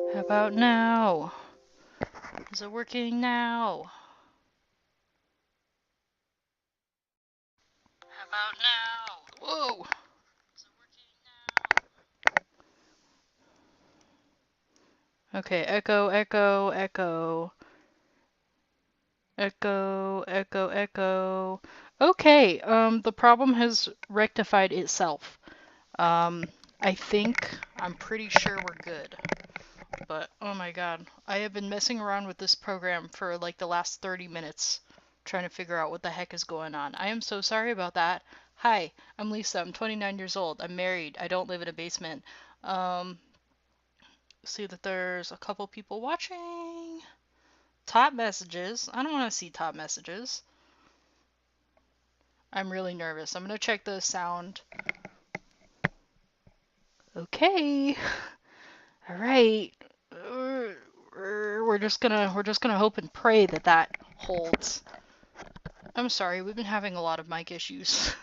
How about now? Is it working now? How about now? Whoa! Okay, echo, echo, echo. Echo, echo, echo. Okay, the problem has rectified itself. Um, I think, I'm pretty sure we're good. But, oh my god, I have been messing around with this program for like the last 30 minutes, trying to figure out what the heck is going on. I am so sorry about that. Hi, I'm Lisa, I'm 29 years old, I'm married, I don't live in a basement. Um, See that there's a couple people watching. Top messages. I don't want to see top messages. I'm really nervous. I'm gonna check the sound. Okay. All right. We're just gonna hope and pray that that holds. I'm sorry, we've been having a lot of mic issues.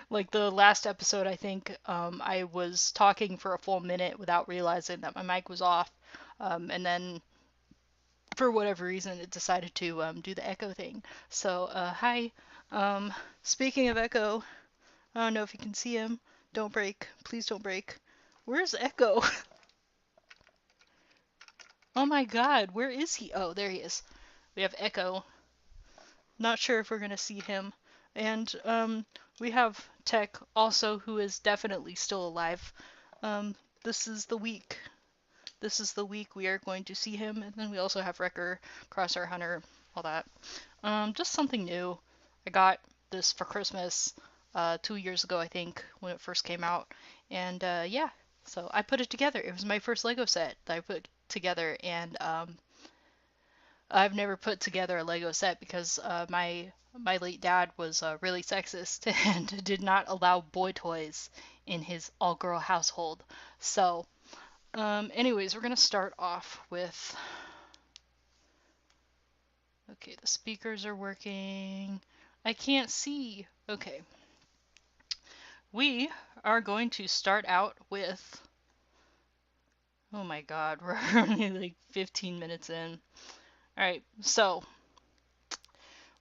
Like the last episode, I think I was talking for a full minute without realizing that my mic was off, and then for whatever reason it decided to do the echo thing. So hi. Um, Speaking of echo, I don't know if you can see him. Don't break. Please don't break. Where's Echo? Oh my god, where is he? Oh, there he is. We have Echo. Not sure if we're gonna see him. And we have Tech also, who is definitely still alive. Um, this is the week. This is the week we are going to see him. And then we also have Wrecker, Crosshair Hunter, all that. Just something new. I got this for Christmas 2 years ago, I think, when it first came out. And yeah, so I put it together. It was my first Lego set that I put together, and I've never put together a Lego set because my late dad was really sexist and did not allow boy toys in his all-girl household. So, anyways, we're gonna start off with. Okay, the speakers are working. I can't see. Okay. We are going to start out with. Oh my god, we're only like 15 minutes in. Alright, so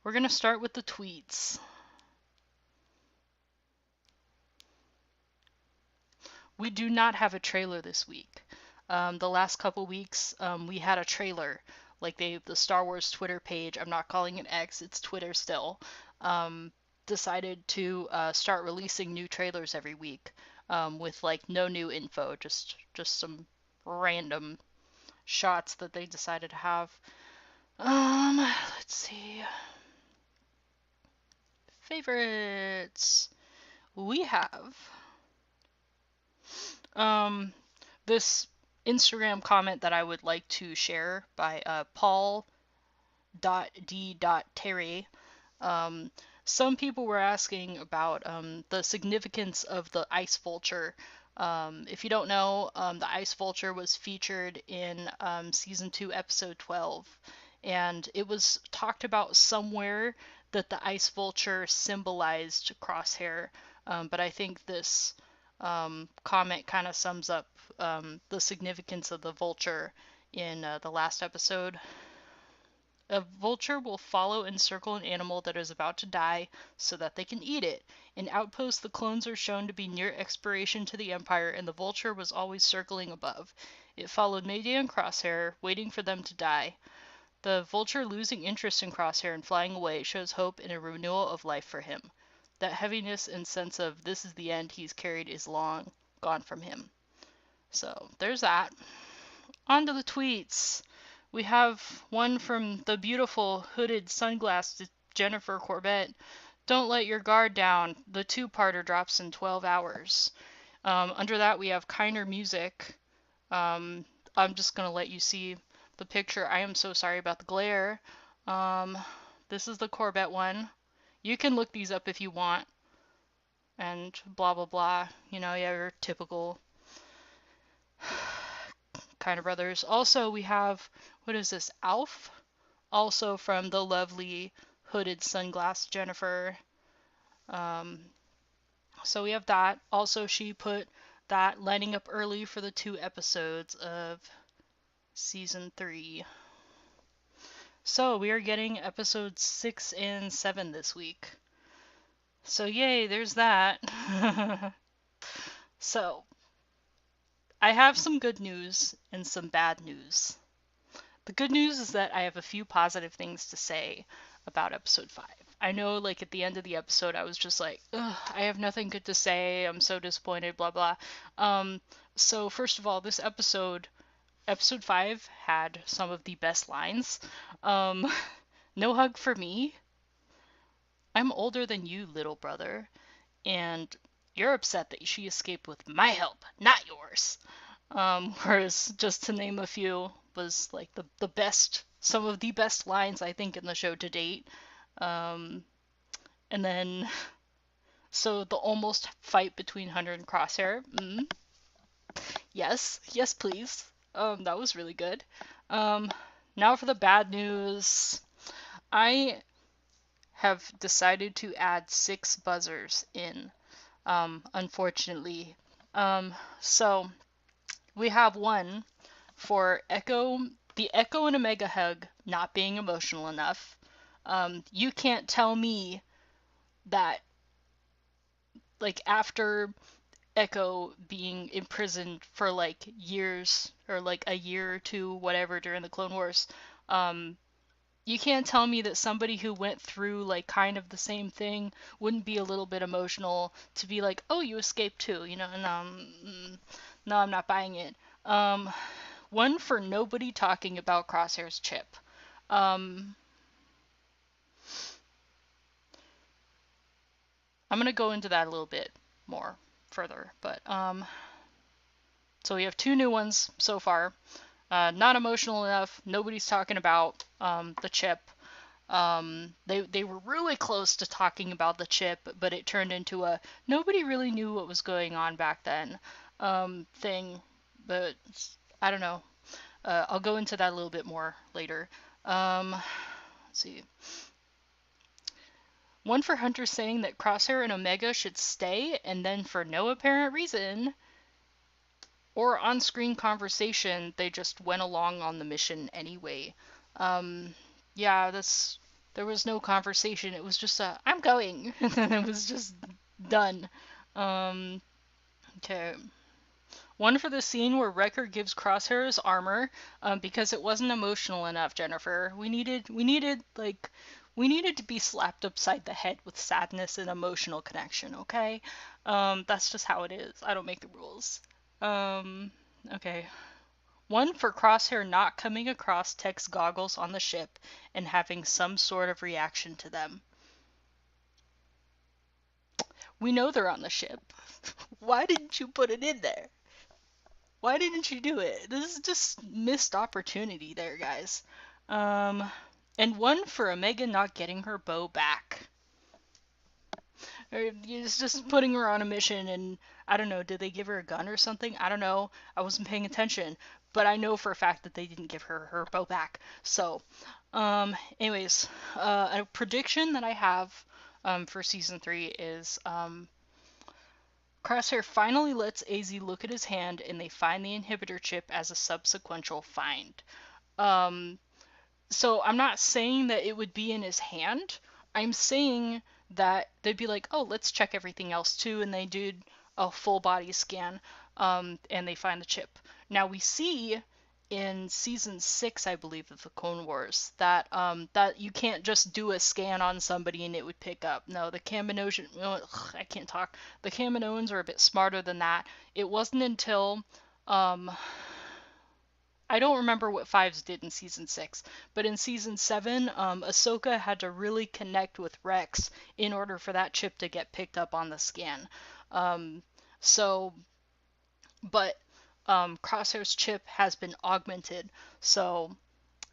we're going to start with the tweets. We do not have a trailer this week. The last couple weeks, we had a trailer. Like the Star Wars Twitter page, I'm not calling it X, it's Twitter still, decided to start releasing new trailers every week with like no new info, just some random shots that they decided to have. Let's see. Favorites. We have um this Instagram comment that I would like to share by Paul.d.terry. Um, some people were asking about the significance of the ice vulture. If you don't know, the ice vulture was featured in season 2, episode 12, and it was talked about somewhere that the ice vulture symbolized Crosshair. But I think this comment kind of sums up the significance of the vulture in the last episode. A vulture will follow and circle an animal that is about to die so that they can eat it. In Outpost, the clones are shown to be near expiration to the Empire, and the vulture was always circling above. It followed Mayday and Crosshair, waiting for them to die. The vulture losing interest in Crosshair and flying away shows hope in a renewal of life for him. That heaviness and sense of this is the end he's carried is long gone from him. So there's that. On to the tweets. We have one from the beautiful hooded sunglassed Jennifer Corbett. Don't let your guard down. The two-parter drops in 12 hours. Under that, we have Kinder Music. I'm just going to let you see the picture. I am so sorry about the glare. Um, this is the Corbett one. You can look these up if you want. And blah, blah, blah. You know, you have your typical Kinder Brothers. Also, we have, what is this, Alf? Also from the lovely hooded sunglass Jennifer. Um, so we have that. Also, she put that lining up early for the 2 episodes of season 3. So we are getting episodes 6 and 7 this week. So yay, there's that. So, I have some good news and some bad news. The good news is that I have a few positive things to say about episode 5. I know, like, at the end of the episode, I was just like, ugh, I have nothing good to say, I'm so disappointed, blah blah. So first of all, this episode 5, had some of the best lines. No hug for me. I'm older than you, little brother, and you're upset that she escaped with my help, not yours. Whereas, just to name a few, was like the best, some of the best lines I think in the show to date. And then, so the almost fight between Hunter and Crosshair. Yes, yes, please. That was really good. Now for the bad news. I have decided to add 6 buzzers in, unfortunately. So we have one for Echo, the Echo and Omega hug not being emotional enough. You can't tell me that, like, after Echo being imprisoned for like years, or like a year or two, whatever, during the Clone Wars, you can't tell me that somebody who went through like kind of the same thing wouldn't be a little bit emotional to be like, oh, you escaped too, you know? No, I'm not buying it. One for nobody talking about Crosshair's chip. I'm gonna go into that a little bit more further, but so we have 2 new ones so far. Not emotional enough. Nobody's talking about the chip. They were really close to talking about the chip, but it turned into a nobody really knew what was going on back then thing. But I don't know. I'll go into that a little bit more later. Let's see. One for Hunter saying that Crosshair and Omega should stay, and then for no apparent reason or on-screen conversation, they just went along on the mission anyway. Yeah, there was no conversation. It was just a, I'm going, and then it was just done. Okay. One for the scene where Wrecker gives Crosshair his armor, because it wasn't emotional enough, Jennifer. We needed to be slapped upside the head with sadness and emotional connection, okay? That's just how it is. I don't make the rules. Okay. One for Crosshair not coming across Tech's goggles on the ship and having some sort of reaction to them. We know they're on the ship. Why didn't you put it in there? Why didn't you do it? This is just missed opportunity there, guys. And one for Omega not getting her bow back. It's just putting her on a mission, and I don't know, did they give her a gun or something? I don't know. I wasn't paying attention. But I know for a fact that they didn't give her her bow back. So, anyways, a prediction that I have for season 3 is Crosshair finally lets AZ look at his hand, and they find the inhibitor chip as a subsequential find. So I'm not saying that it would be in his hand. I'm saying that they'd be like, oh, let's check everything else too, and they did a full body scan, and they find the chip. Now we see in season 6, I believe, of the Clone Wars, that that you can't just do a scan on somebody and it would pick up. No, the Kaminoans, I can't talk. The Kaminoans are a bit smarter than that. It wasn't until I don't remember what Fives did in season 6, but in season 7, Ahsoka had to really connect with Rex in order for that chip to get picked up on the scan. Crosshair's chip has been augmented, so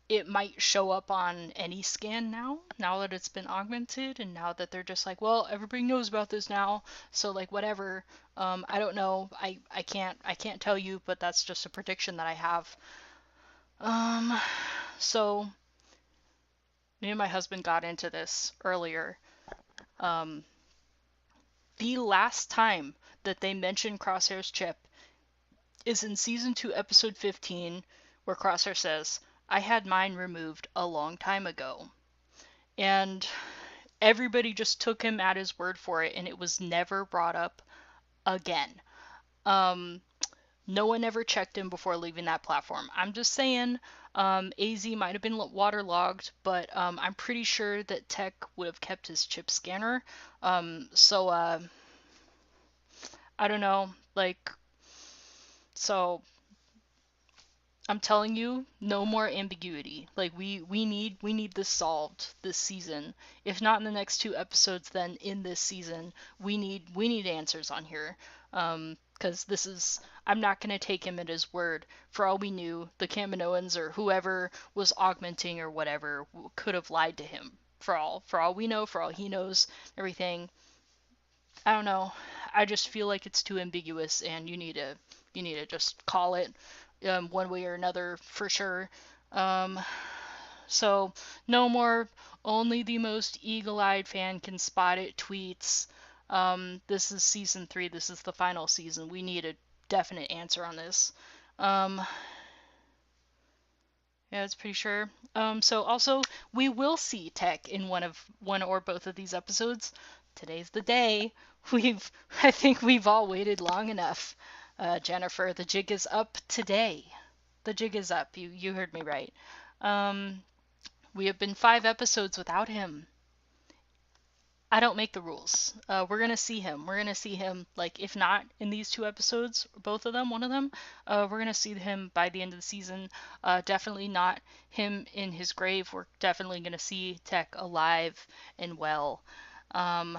it might show up on any scan now that it's been augmented, and now that they're just like, well, everybody knows about this now, so like whatever. I don't know. I can't tell you, but that's just a prediction that I have. So me and my husband got into this earlier. The last time that they mentioned Crosshair's chip is in season 2, episode 15, where Crosshair says, "I had mine removed a long time ago." And everybody just took him at his word for it, and it was never brought up again. Um, no one ever checked him before leaving that platform. I'm just saying, AZ might have been waterlogged, but I'm pretty sure that Tech would have kept his chip scanner. So I don't know, like, so I'm telling you, no more ambiguity. Like we need this solved this season. If not in the next 2 episodes, then in this season, we need answers on here. Because this is, I'm not gonna take him at his word. For all we knew, the Kaminoans or whoever was augmenting or whatever could have lied to him. For all we know, for all he knows, everything. I don't know. I just feel like it's too ambiguous, and you need to just call it one way or another for sure. Um, so no more only the most eagle-eyed fan can spot it tweets. This is season 3. This is the final season. We need a definite answer on this. Um, yeah, it's pretty sure. So also we will see Tech in one or both of these episodes. Today's the day. I think we've all waited long enough. Jennifer, the jig is up today. The jig is up. You heard me right. Um, we have been 5 episodes without him. I don't make the rules. We're gonna see him. We're gonna see him, like, if not in these 2 episodes, both of them, one of them. We're gonna see him by the end of the season. Definitely not him in his grave. We're definitely gonna see Tech alive and well. Um,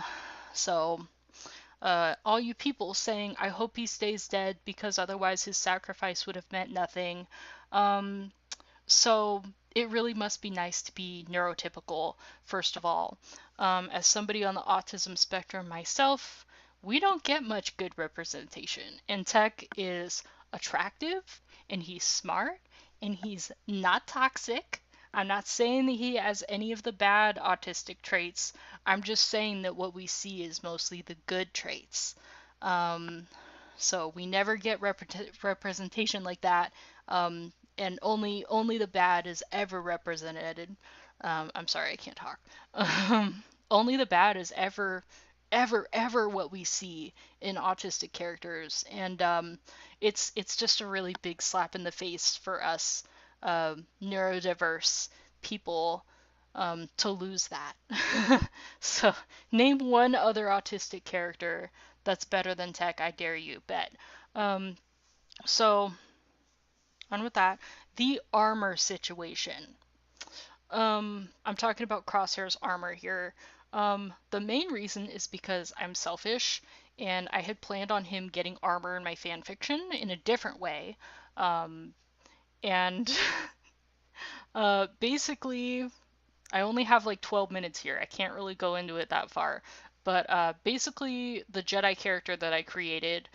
so, all you people saying, "I hope he stays dead because otherwise his sacrifice would have meant nothing." Um, so it really must be nice to be neurotypical, first of all. As somebody on the autism spectrum myself, we don't get much good representation. And Tech is attractive, and he's smart, and he's not toxic. I'm not saying that he has any of the bad autistic traits. I'm just saying that what we see is mostly the good traits. Um, so we never get representation like that, and only the bad is ever represented. I'm sorry, I can't talk. Only the bad is ever what we see in autistic characters, and it's just a really big slap in the face for us neurodiverse people to lose that. So, name one other autistic character that's better than Tech. I dare you, bet. Um, so, on with that. The armor situation. I'm talking about Crosshair's armor here. The main reason is because I'm selfish, and I had planned on him getting armor in my fanfiction in a different way. Um, and basically, I only have like 12 minutes here. I can't really go into it that far. But basically, the Jedi character that I created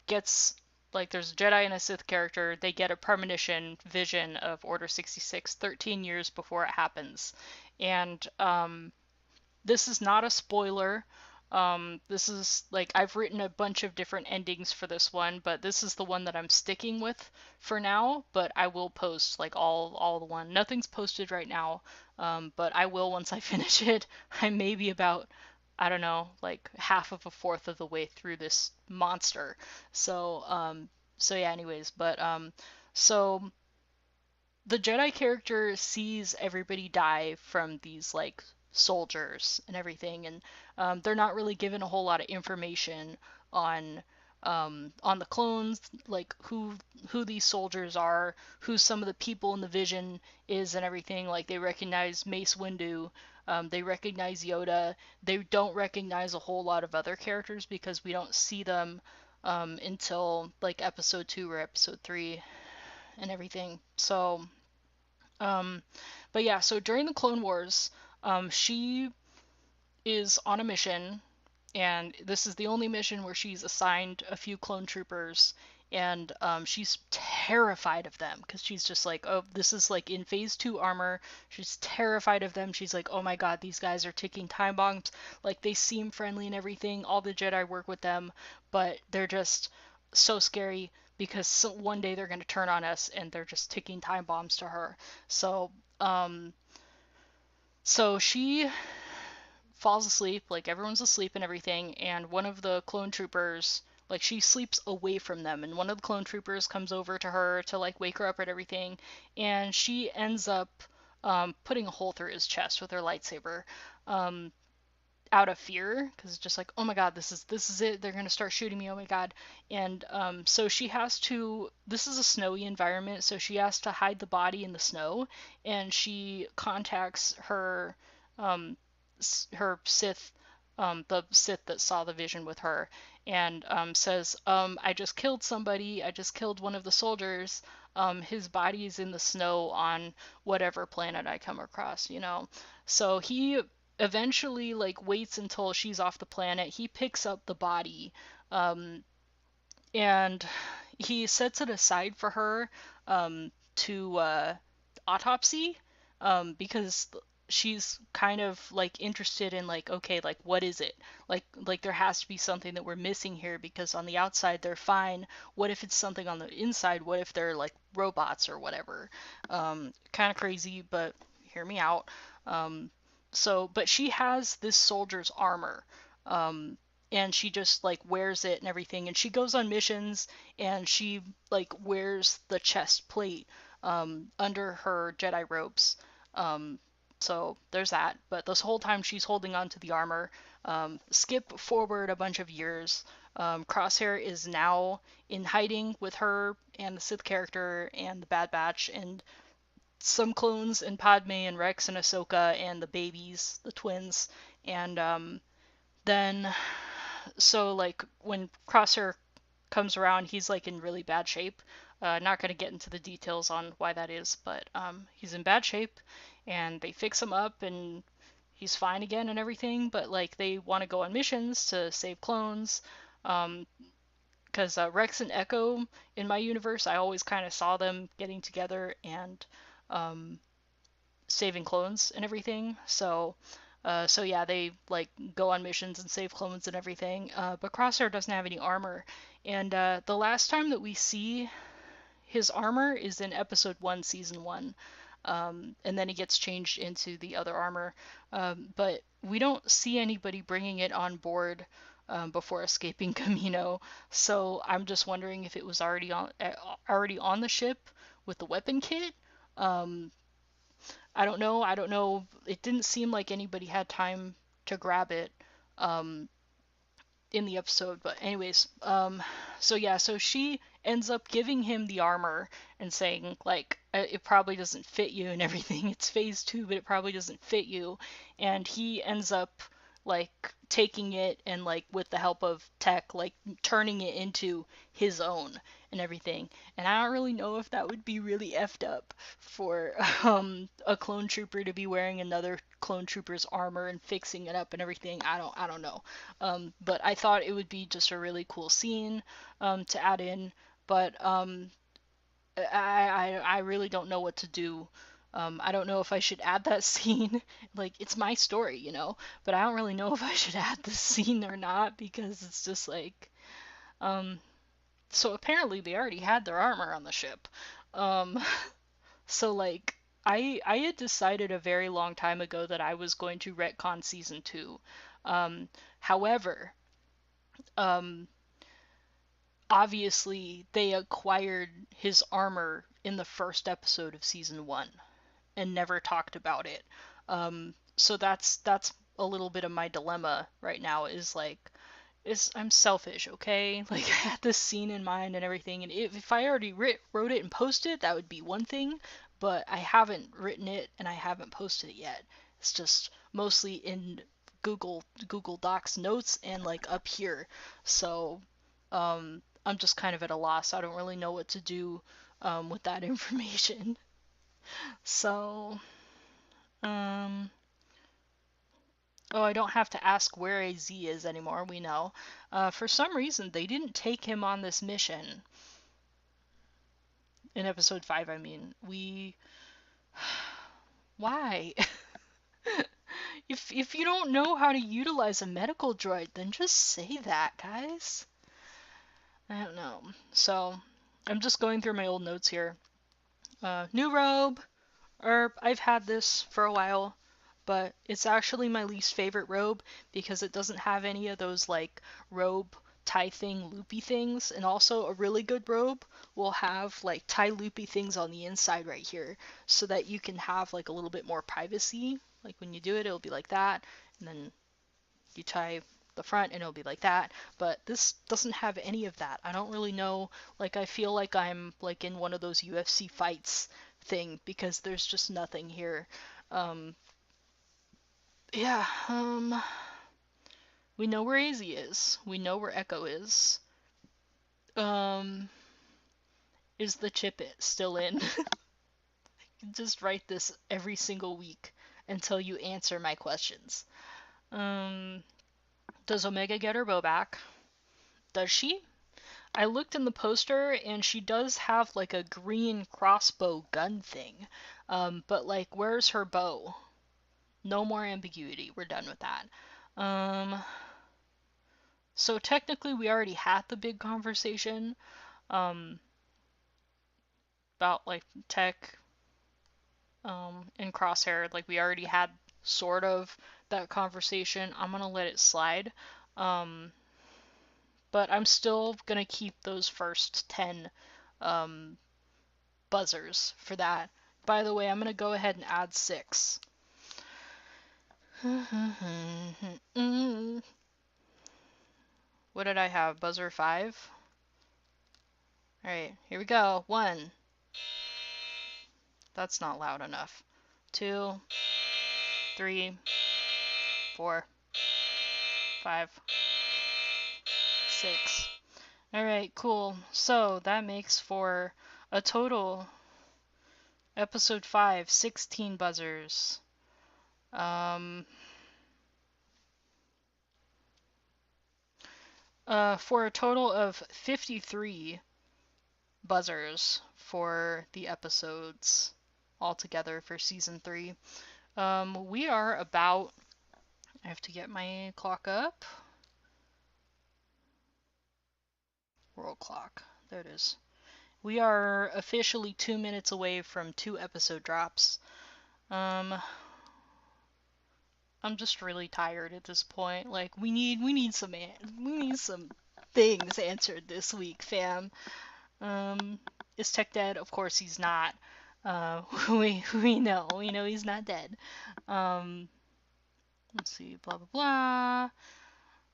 gets, like, there's a Jedi and a Sith character. They get a premonition vision of Order 66 13 years before it happens. And this is not a spoiler. This is, like, I've written a bunch of different endings for this one, but this is the one that I'm sticking with for now. But I will post, like, all the one. Nothing's posted right now, but I will once I finish it. I may be about, I don't know, like half of a fourth of the way through this monster. So yeah. Anyways, but so the Jedi character sees everybody die from these, like, soldiers and everything, and they're not really given a whole lot of information on the clones, like who these soldiers are, who some of the people in the vision is, and everything. Like, they recognize Mace Windu, they recognize Yoda. They don't recognize a whole lot of other characters because we don't see them until, like, episode 2 or episode 3 and everything. So um, but yeah, so during the Clone Wars, she is on a mission, and this is the only mission where she's assigned a few clone troopers, and she's terrified of them because she's just like, oh, this is like in phase 2 armor. She's terrified of them. She's like, oh my god, these guys are ticking time bombs. Like, they seem friendly and everything. All the Jedi work with them, but they're just so scary because one day they're going to turn on us and they're just ticking time bombs to her. So, um, so she falls asleep, like everyone's asleep and everything, and one of the clone troopers, like she sleeps away from them, and one of the clone troopers comes over to her to like wake her up and everything, and she ends up putting a hole through his chest with her lightsaber. Um, Out of fear because it's just like, oh my god, this is it, they're going to start shooting me, oh my god. And so she has to, this is a snowy environment, so she has to hide the body in the snow, and she contacts her um, her Sith, the Sith that saw the vision with her, and says, I just killed somebody, I just killed one of the soldiers, his body is in the snow on whatever planet I come across, you know. So he eventually like waits until she's off the planet. He picks up the body, um, and he sets it aside for her to autopsy, because she's kind of like interested in like, okay, like what is it, like there has to be something that we're missing here, because on the outside they're fine, what if it's something on the inside, what if they're like robots or whatever. Kind of crazy, but hear me out. um, but she has this soldier's armor, um, and she just like wears it and everything, and she goes on missions, and she like wears the chest plate under her Jedi robes. Um, so there's that. But this whole time she's holding on to the armor. Skip forward a bunch of years. Crosshair is now in hiding with her and the Sith character and the Bad Batch and some clones and Padme and Rex and Ahsoka and the babies, the twins. And then, so like when Crosshair comes around, he's like in really bad shape. Not going to get into the details on why that is, but he's in bad shape, and they fix him up, and he's fine again and everything. But like they want to go on missions to save clones, because Rex and Echo in my universe, I always kind of saw them getting together and um, saving clones and everything. So yeah, they like go on missions and save clones and everything. But Crosshair doesn't have any armor, and the last time that we see his armor is in Episode 1, Season 1. And then he gets changed into the other armor. But we don't see anybody bringing it on board before escaping Camino. So I'm just wondering if it was already on the ship with the weapon kit. Um, I don't know. I don't know. It didn't seem like anybody had time to grab it um, in the episode. But anyways, so yeah, so she ends up giving him the armor and saying like, it probably doesn't fit you and everything. It's phase 2, but it probably doesn't fit you. And he ends up like taking it and like with the help of tech like turning it into his own and everything. And I don't really know if that would be really effed up for a clone trooper to be wearing another clone trooper's armor and fixing it up and everything. I don't know. But I thought it would be just a really cool scene to add in. But I really don't know what to do. I don't know if I should add that scene. Like, it's my story, you know? But I don't really know if I should add the scene or not, because it's just like, um, so apparently they already had their armor on the ship. Um, so like, I had decided a very long time ago that I was going to retcon season 2. However, um, obviously they acquired his armor in the first episode of season 1 and never talked about it. So that's a little bit of my dilemma right now, is like, I'm selfish, okay? Like, I had this scene in mind and everything, and if I already wrote it and posted it, that would be one thing, but I haven't written it and I haven't posted it yet. It's just mostly in Google Docs notes and like up here. So I'm just kind of at a loss. I don't really know what to do with that information. So, um, oh, I don't have to ask where AZ is anymore, we know. For some reason, they didn't take him on this mission. In episode 5, I mean. Why? If you don't know how to utilize a medical droid, then just say that, guys. I don't know. So, I'm just going through my old notes here. New robe, I've had this for a while, but it's actually my least favorite robe because it doesn't have any of those like robe tie thing loopy things, and also a really good robe will have like tie loopy things on the inside right here so that you can have like a little bit more privacy. Like when you do it, it'll be like that, and then you tie the front and it'll be like that, but this doesn't have any of that. I don't really know, like I feel like I'm like in one of those UFC fights thing because there's just nothing here. Um yeah, we know where AZ is. We know where Echo is. Um is the chip still in? Just write this every single week until you answer my questions. Um does Omega get her bow back? Does she? I looked in the poster and she does have like a green crossbow gun thing. But like, where's her bow? No more ambiguity. We're done with that. Um, so technically we already had the big conversation um, about like tech and Crosshair. Like we already had sort of that conversation. I'm gonna let it slide. Um, but I'm still gonna keep those first 10 um, buzzers for that. By the way, I'm going to go ahead and add 6. What did I have? Buzzer 5? Alright, here we go. 1. That's not loud enough. 2, 3, 4, 5, 6. Alright, cool. So that makes for a total, episode 5, 16 buzzers. For a total of 53 buzzers for the episodes altogether for season 3. We are about, I have to get my clock up. World clock. There it is. We are officially 2 minutes away from 2 episode drops. I'm just really tired at this point. Like we need some things answered this week, fam. Is Tech dead? Of course he's not. We know he's not dead. Let's see, blah blah blah.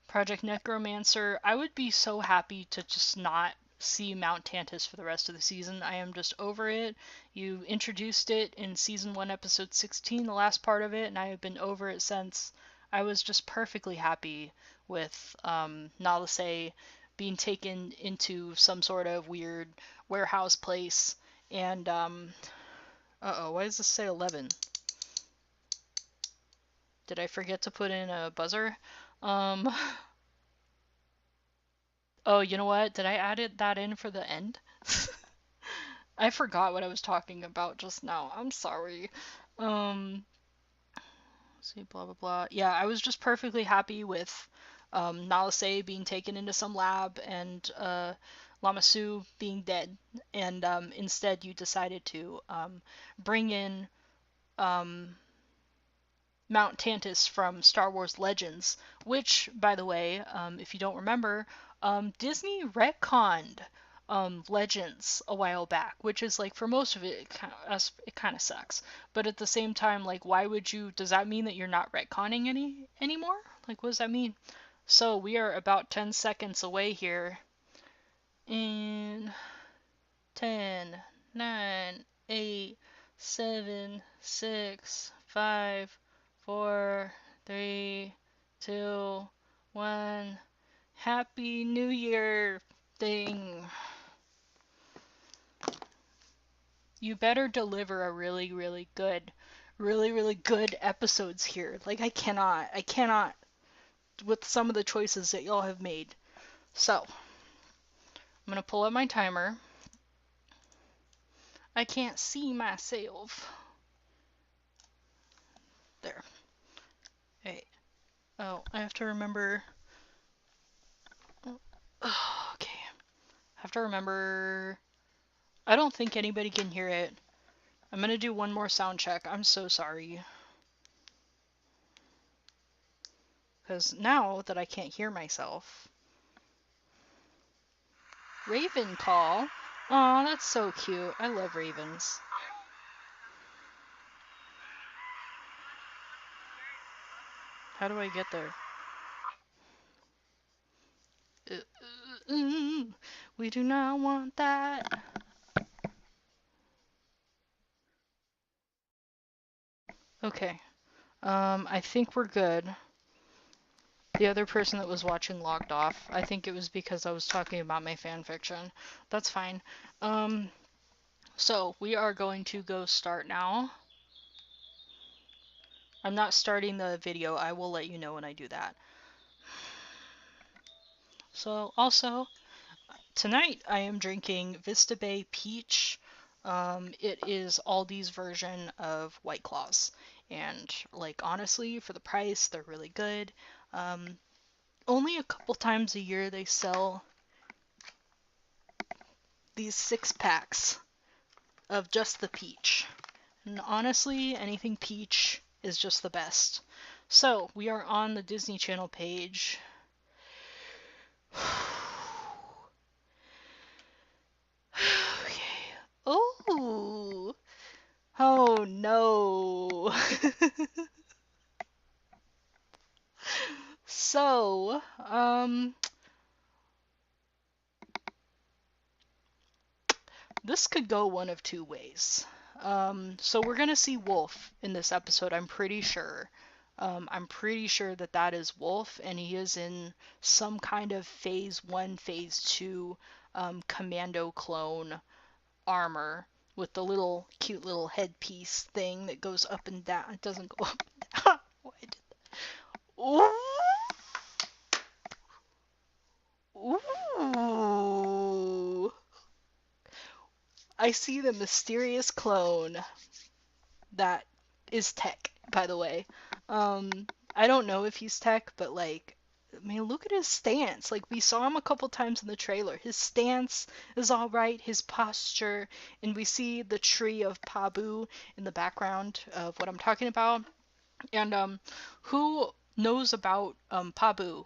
Project Necromancer. I would be so happy to just not see Mount Tantus for the rest of the season. I am just over it. You introduced it in season 1, episode 16, the last part of it, and I have been over it since. I was just perfectly happy with Nalase being taken into some sort of weird warehouse place. And, uh-oh, why does this say 11? Did I forget to put in a buzzer? Um, oh, you know what? Did I add that in for the end? I forgot what I was talking about just now. I'm sorry. Let's see, blah blah blah. Yeah, I was just perfectly happy with Nalase being taken into some lab and Lamasu being dead, and instead you decided to bring in Mount Tantus from Star Wars Legends, which, by the way, if you don't remember, Disney retconned Legends a while back, which is like for most of it, it kind of sucks. But at the same time, like, why would you? Does that mean that you're not retconning anymore? Like, what does that mean? So we are about 10 seconds away here. In 10, 9, 8, 7, 6, 5, 4, 3, 2, 1. Happy New Year thing. You better deliver a really, really good episodes here. Like, I cannot with some of the choices that y'all have made. So, I'm gonna pull up my timer. I can't see myself. There. Hey. Oh, I have to remember. Oh, okay. I have to remember I don't think anybody can hear it. I'm gonna do one more sound check. I'm so sorry. Because now that I can't hear myself. Raven call. Aw, that's so cute. I love ravens. How do I get there? We do not want that. Okay. I think we're good. The other person that was watching logged off. I think it was because I was talking about my fanfiction. That's fine. So we are going to go start now. I'm not starting the video. I will let you know when I do that. So also, tonight I am drinking Vista Bay Peach. It is Aldi's version of White Claws. And, like, honestly, for the price, they're really good. Only a couple times a year they sell these 6-packs of just the peach. And honestly, anything peach is just the best. So, we are on the Disney Channel page. Okay. Oh! Oh no! So, this could go one of two ways. So we're gonna see Wolf in this episode, I'm pretty sure. I'm pretty sure that that is Wolf, and he is in some kind of Phase 1, Phase 2 commando clone armor with the little cute little headpiece thing that goes up and down. It doesn't go up and down. Why did that? Ooh! Ooh! I see the mysterious clone that is Tech, by the way. I don't know if he's Tech, but like, I mean, look at his stance. Like, we saw him a couple times in the trailer. His stance is all right, his posture, and we see the tree of Pabu in the background of what I'm talking about. And who knows about Pabu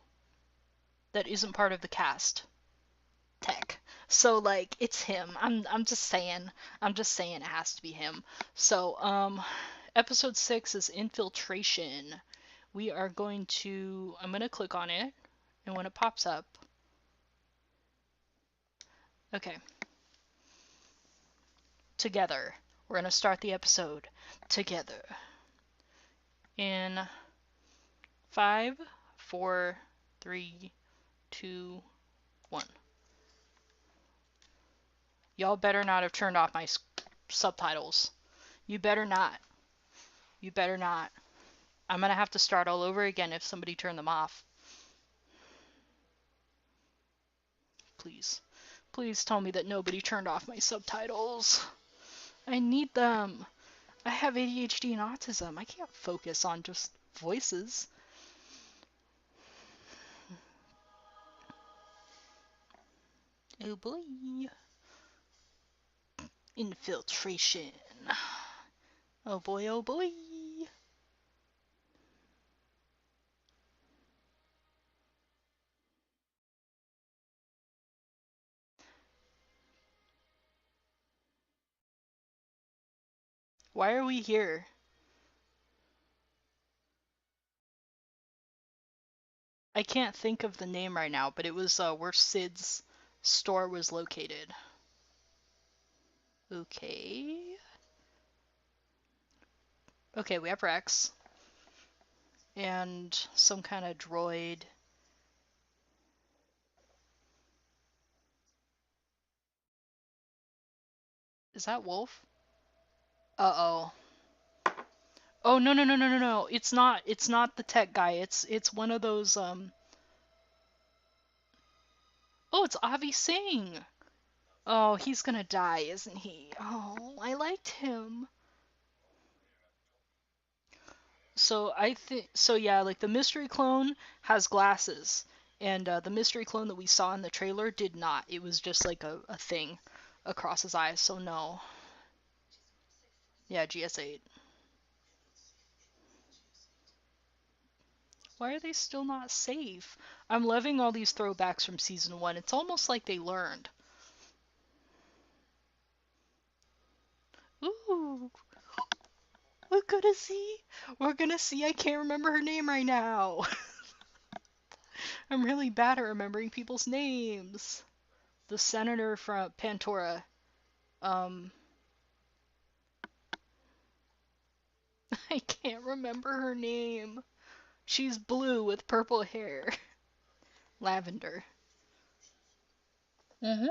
that isn't part of the cast? Tech. So like it's him. I'm just saying. I'm just saying it has to be him. So episode 6 is Infiltration. We are going to I'm going to click on it, and when it pops up. Okay. Together. We're going to start the episode together. In 5 4 3 2 1. Y'all better not have turned off my subtitles. You better not. You better not. I'm gonna have to start all over again if somebody turned them off. Please. Please tell me that nobody turned off my subtitles. I need them. I have ADHD and autism. I can't focus on just voices. Oh boy. Infiltration. Oh boy, oh boy. Why are we here? I can't think of the name right now, but it was where Sid's store was located. Okay. Okay, we have Rex. And some kind of droid. Is that Wolf? Uh-oh. Oh, no, no, no, no, no, no. It's not the tech guy. It's one of those, Oh, it's Avi Singh! Oh, he's gonna die, isn't he? Oh, I liked him. So yeah, like the mystery clone has glasses, and the mystery clone that we saw in the trailer did not. It was just like a thing. across his eyes, so no. Yeah, GS8. Why are they still not safe? I'm loving all these throwbacks from season 1. It's almost like they learned. Ooh, we're gonna see. We're gonna see. I can't remember her name right now. I'm really bad at remembering people's names. The senator from Pantora. Um, I can't remember her name. She's blue with purple hair. Lavender. Mm-hmm.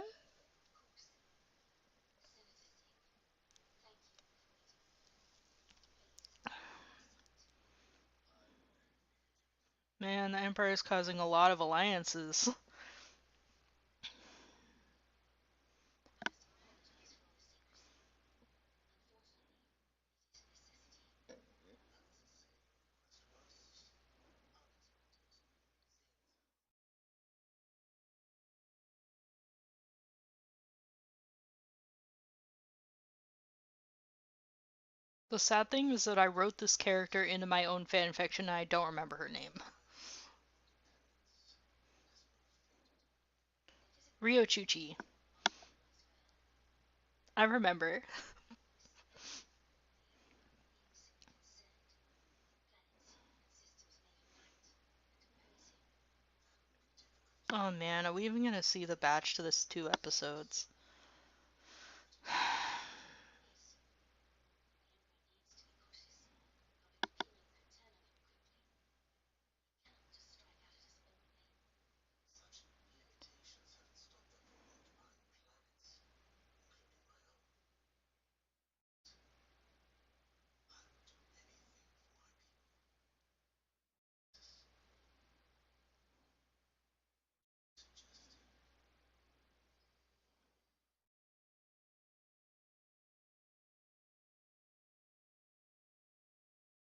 Man, the Empire is causing a lot of alliances. The sad thing is that I wrote this character into my own fanfiction and I don't remember her name. Rio Chuchi. I remember. Oh man, are we even gonna see the batch to this 2 episodes?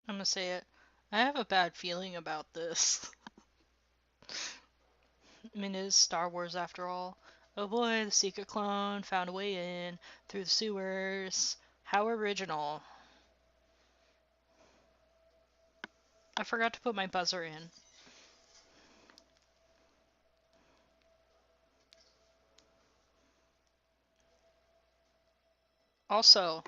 I'm gonna say it. I have a bad feeling about this. I mean, it is Star Wars after all. Oh boy, the secret clone found a way in through the sewers. How original. I forgot to put my buzzer in. Also,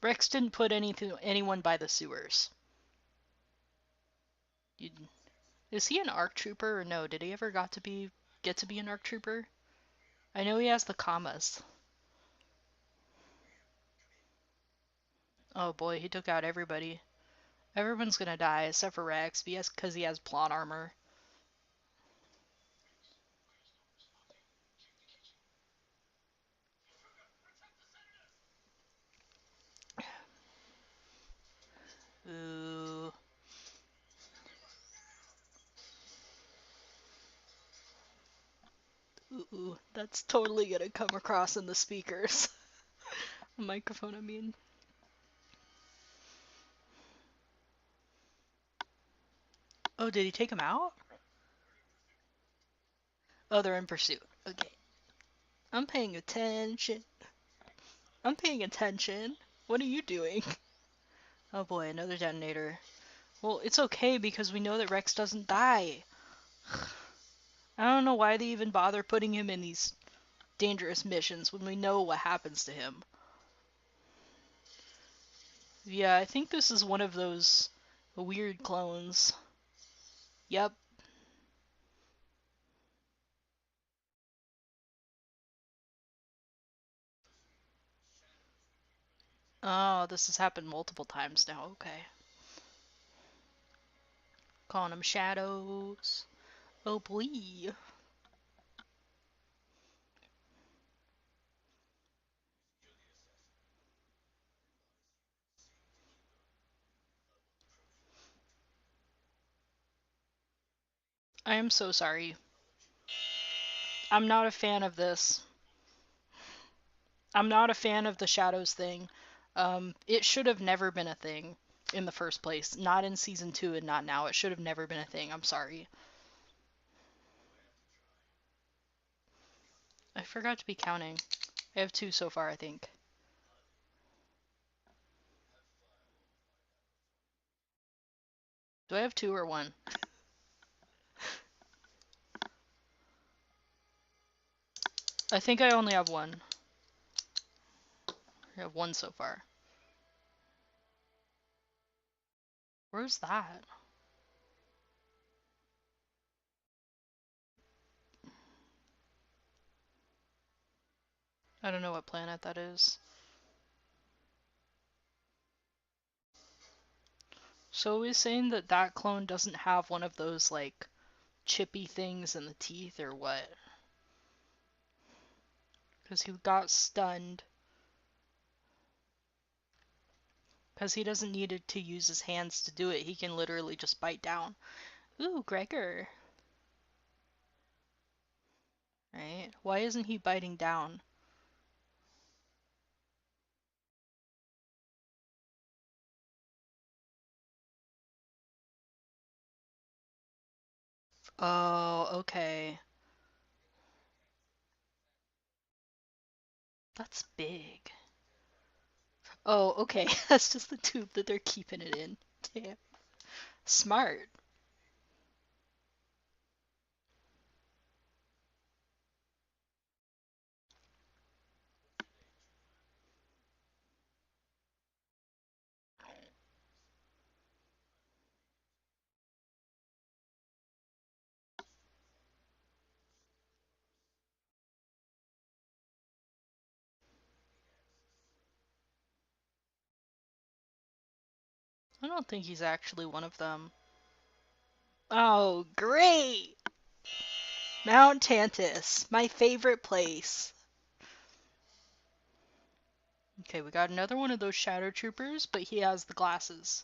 Rex didn't put anyone by the sewers. You, is he an ARC trooper or no? Did he ever get to be an ARC trooper? I know he has the commas. Oh boy, he took out everybody. Everyone's gonna die except for Rex because he has plot armor. Ooh. Ooh, that's totally gonna come across in the speakers. Microphone, I mean. Oh, did he take him out? Oh, they're in pursuit. Okay. I'm paying attention. I'm paying attention. What are you doing? Oh boy, another detonator. Well, it's okay because we know that Rex doesn't die. I don't know why they even bother putting him in these dangerous missions when we know what happens to him. Yeah, I think this is one of those weird clones. Yep. Oh, this has happened multiple times now. Okay. Calling them shadows. Oh boy. I am so sorry. I'm not a fan of this. I'm not a fan of the shadows thing. It should have never been a thing. in the first place. Not in season 2 and not now. It should have never been a thing. I'm sorry. I forgot to be counting. I have 2 so far, I think. Do I have 2 or 1? I think I only have 1. I have 1 so far. Where's that? I don't know what planet that is. So he's saying that that clone doesn't have one of those, like, chippy things in the teeth or what? Because he got stunned. Because he doesn't need to use his hands to do it. He can literally just bite down. Ooh, Gregor. Right? Why isn't he biting down? Oh, okay. That's big. Oh, okay. That's just the tube that they're keeping it in. Damn. Smart. I don't think he's actually one of them. Oh, great! Mount Tantus, my favorite place. Okay, we got another one of those Shadow Troopers, but he has the glasses.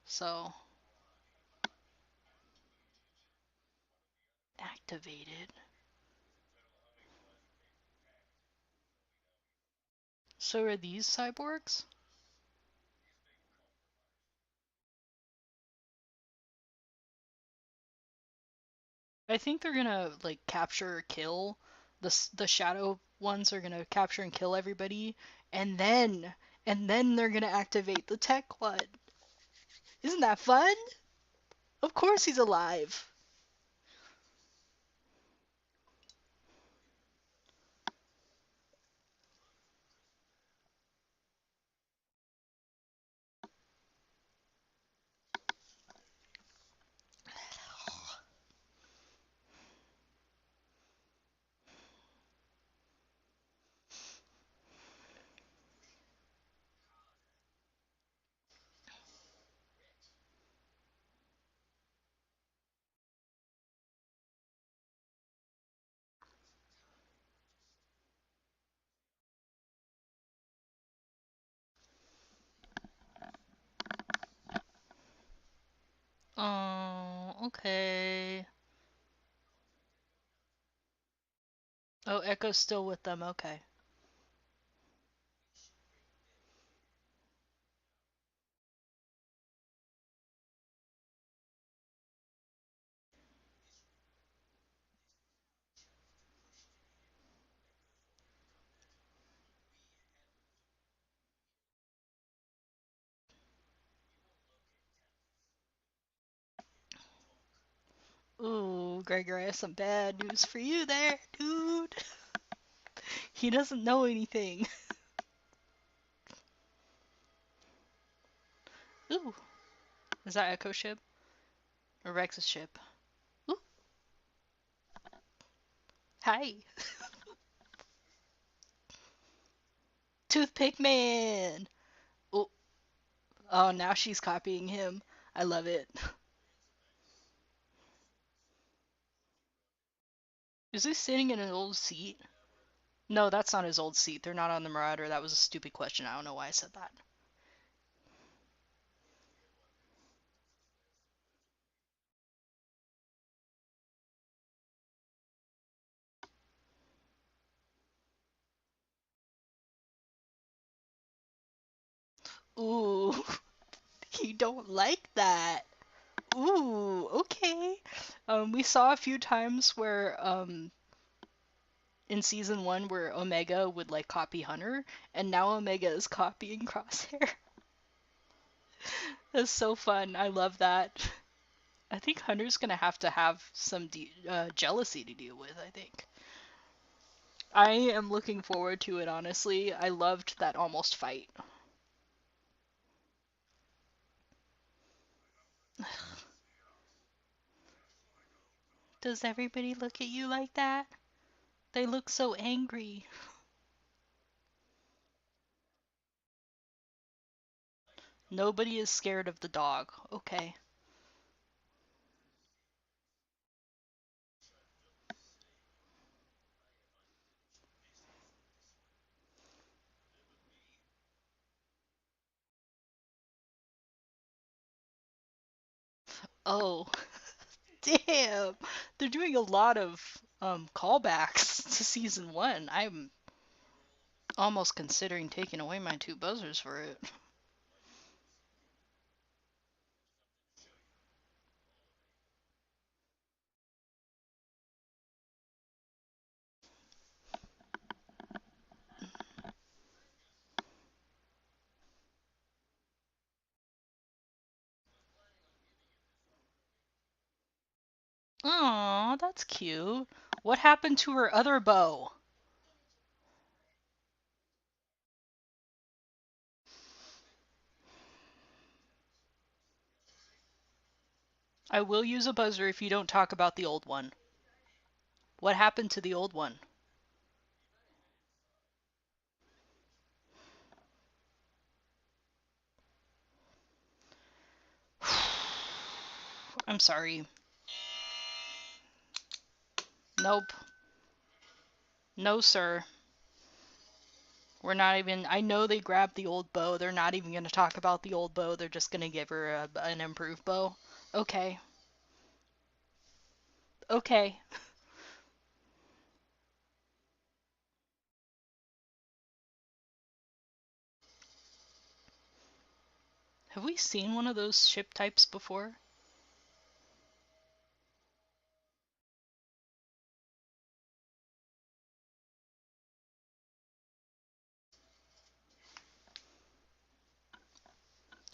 So, activated. So are these cyborgs? I think they're gonna, like, capture or kill. The Shadow ones are gonna capture and kill everybody, and then they're gonna activate the tech one. Isn't that fun? Of course he's alive. Oh, okay. Oh, Echo's still with them, okay. Ooh, Gregor, I have some bad news for you there, dude. He doesn't know anything. Ooh, is that Echo ship? Or Rex's ship? Ooh, hi. Toothpick Man! Oh, oh, now she's copying him. I love it. Is he sitting in an old seat? No, that's not his old seat. They're not on the Marauder. That was a stupid question. I don't know why I said that. Ooh, You don't like that. Ooh, okay. We saw a few times where in season 1 where Omega would like copy Hunter, and now Omega is copying Crosshair. That's so fun. I love that. I think Hunter's gonna have some jealousy to deal with, I think. I am looking forward to it, honestly. I loved that almost fight. Does everybody look at you like that? They look so angry. Nobody is scared of the dog. Okay. Oh, damn. They're doing a lot of callbacks to season 1. I'm almost considering taking away my 2 buzzers for it. Aw, that's cute. What happened to her other bow? I will use a buzzer if you don't talk about the old one. What happened to the old one? I'm sorry. Nope. No, sir. We're not even. I know they grabbed the old bow. They're not even going to talk about the old bow. They're just going to give her an improved bow. Okay. Okay. Have we seen one of those ship types before?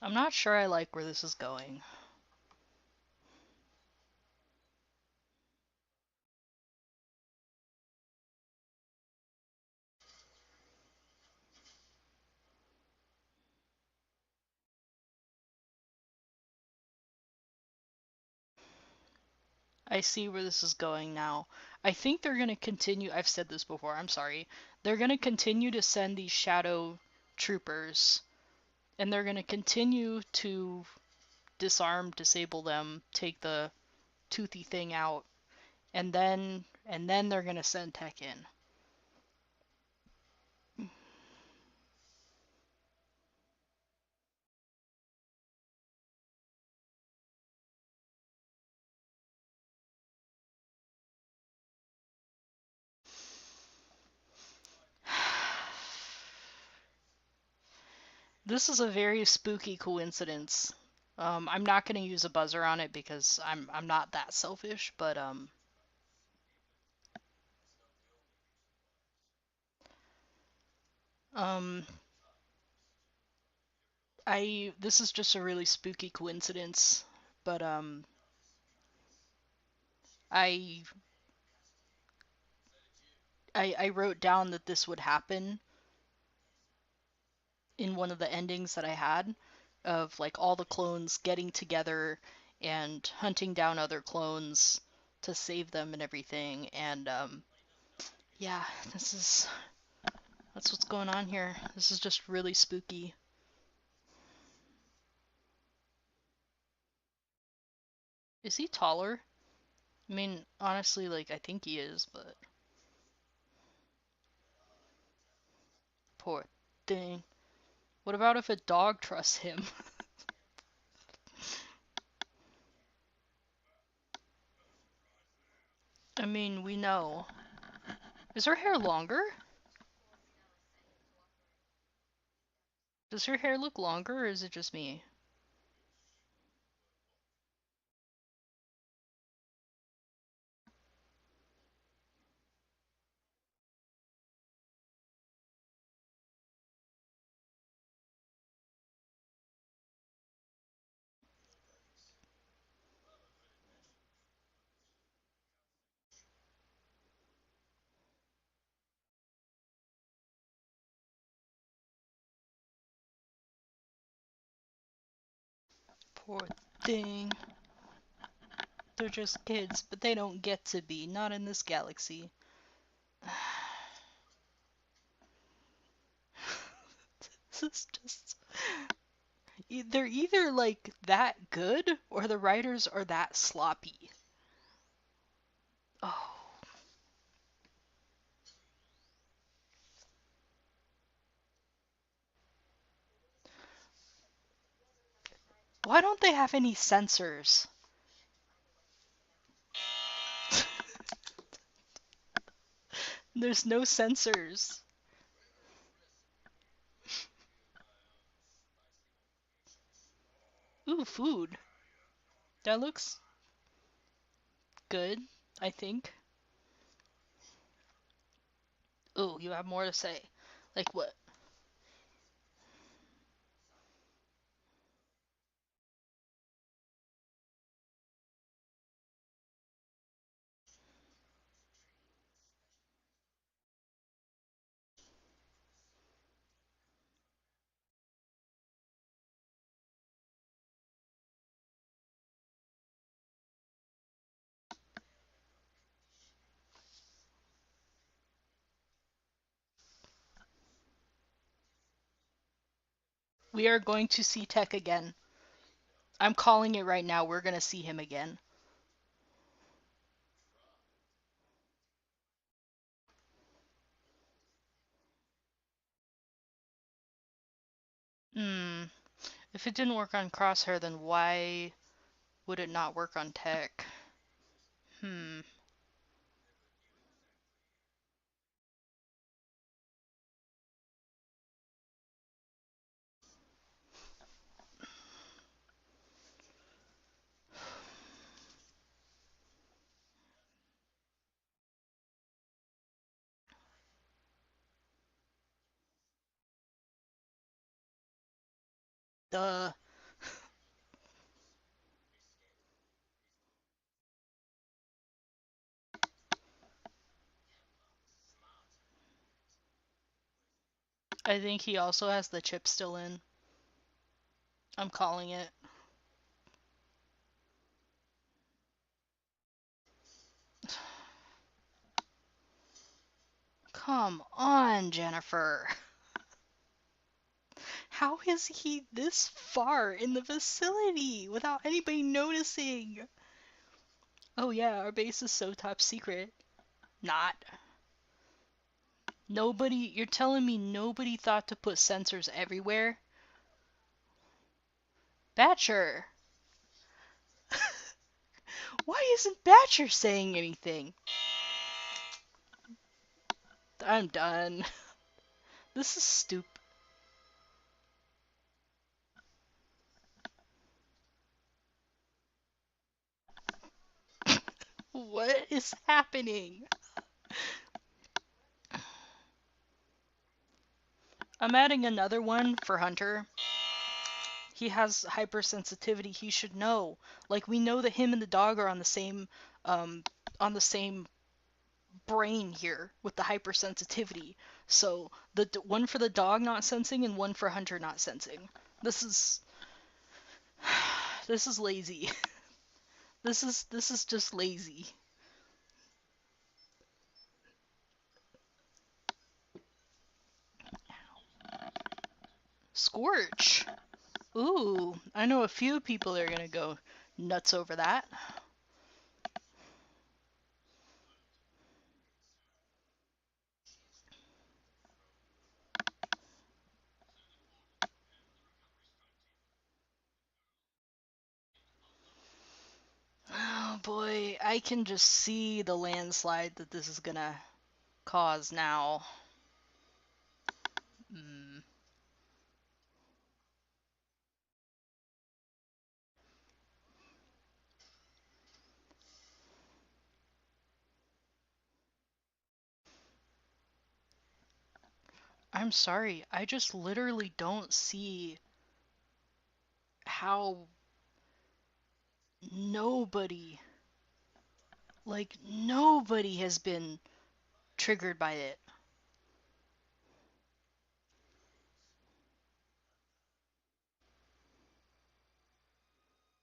I'm not sure I like where this is going. I see where this is going now. I think they're going to continue. I've said this before, I'm sorry. They're going to continue to send these shadow troopers, and they're going to continue to disarm, disable them, take the toothy thing out, and then they're going to send tech in. This is a very spooky coincidence. I'm not going to use a buzzer on it because I'm not that selfish, but um I this is just a really spooky coincidence, but I I wrote down that this would happen in one of the endings that I had of like all the clones getting together and hunting down other clones to save them and everything, and yeah, that's what's going on here. This is just really spooky. Is he taller? I mean, honestly, like I think he is, but poor thing. What about if a dog trusts him? I mean, we know. Is her hair longer? Does her hair look longer, or is it just me? Poor thing. They're just kids, but they don't get to be. Not in this galaxy. This is just... They're either, like, that good, or the writers are that sloppy. Oh. Why don't they have any sensors? There's no sensors. Ooh, food. That looks good, I think. Ooh, you have more to say. Like what? We are going to see Tech again. I'm calling it right now. We're gonna see him again. Hmm. If it didn't work on Crosshair, then why would it not work on Tech? Hmm. Duh. I think he also has the chip still in. I'm calling it. Come on, Jennifer. How is he this far in the facility without anybody noticing? Oh yeah, our base is so top secret. Not. Nobody, you're telling me nobody thought to put sensors everywhere? Batcher! Why isn't Batcher saying anything? I'm done. This is stupid. What is happening? I'm adding another one for Hunter. He has hypersensitivity. He should know. Like, we know that him and the dog are um, on the same brain here with the hypersensitivity. So the one for the dog not sensing and one for Hunter not sensing. This is this is lazy. This is just lazy. Scorch. Ooh, I know a few people are gonna go nuts over that. Oh boy, I can just see the landslide that this is gonna cause now. Mm. I'm sorry, I just literally don't see how nobody, like, nobody has been triggered by it.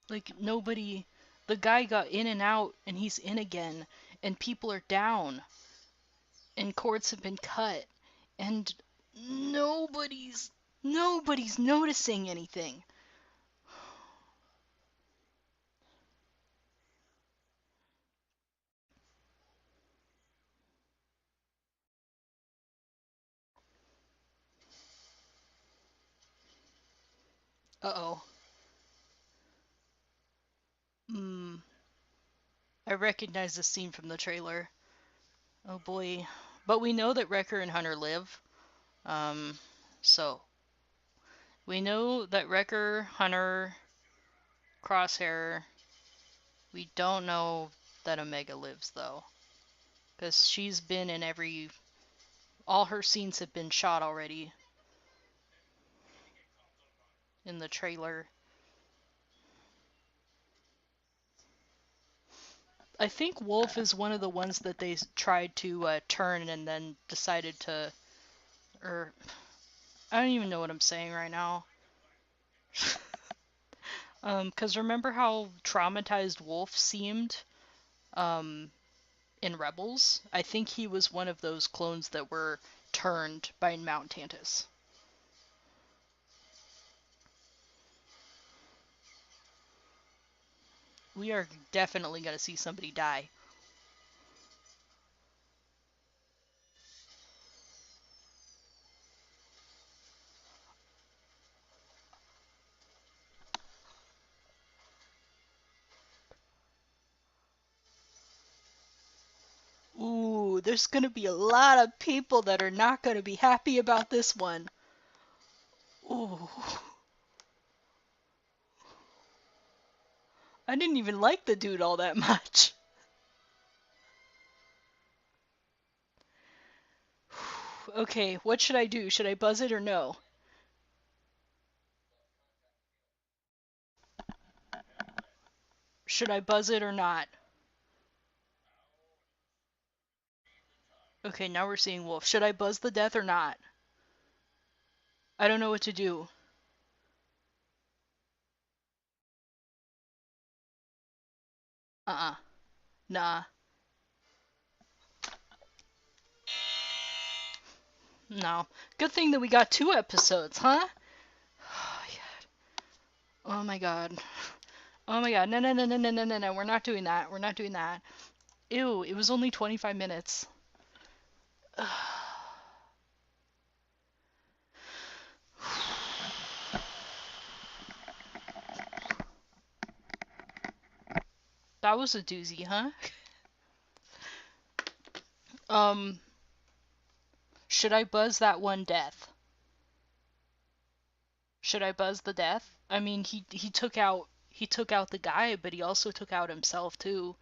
Like, nobody. The guy got in and out, and he's in again, and people are down, and cords have been cut, and nobody's nobody's noticing anything. Uh-oh. Hmm. I recognize this scene from the trailer. Oh boy. But we know that Wrecker and Hunter live. Um, so we know that Wrecker, Hunter, Crosshair. We don't know that Omega lives though, because she's been in every. All her scenes have been shot already in the trailer. I think Wolf is one of the ones that they tried to turn and then decided to, or I don't even know what I'm saying right now. 'Cause remember how traumatized Wolf seemed, um, in Rebels? I think he was one of those clones that were turned by Mount Tantus. We are definitely gonna see somebody die. Ooh, there's gonna be a lot of people that are not gonna be happy about this one. Ooh. I didn't even like the dude all that much. Okay, what should I do? Should I buzz it or no? Should I buzz it or not? Okay, now we're seeing Wolf. Should I buzz the death or not? I don't know what to do. Uh-uh. Nah. No. Good thing that we got 2 episodes, huh? Oh my god. Oh my god. No, no, no, no, no, no, no, no. We're not doing that. We're not doing that. Ew, it was only 25 minutes. That was a doozy, huh? Um, should I buzz that one death? Should I buzz the death? I mean, he took out the guy, but he also took out himself too.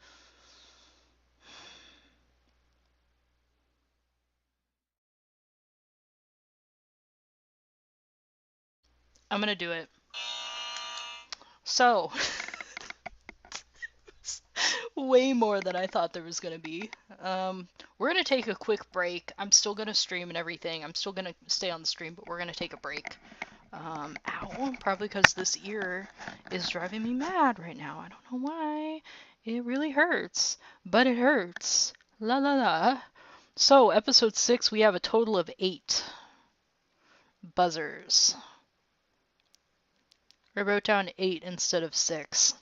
I'm gonna do it. So, way more than I thought there was gonna be. We're gonna take a quick break. I'm still gonna stream and everything. I'm still gonna stay on the stream, but we're gonna take a break. Ow, probably because this ear is driving me mad right now. I don't know why. It really hurts, but it hurts. La la la. So, episode 6, we have a total of 8 buzzers. I wrote down 8 instead of 6.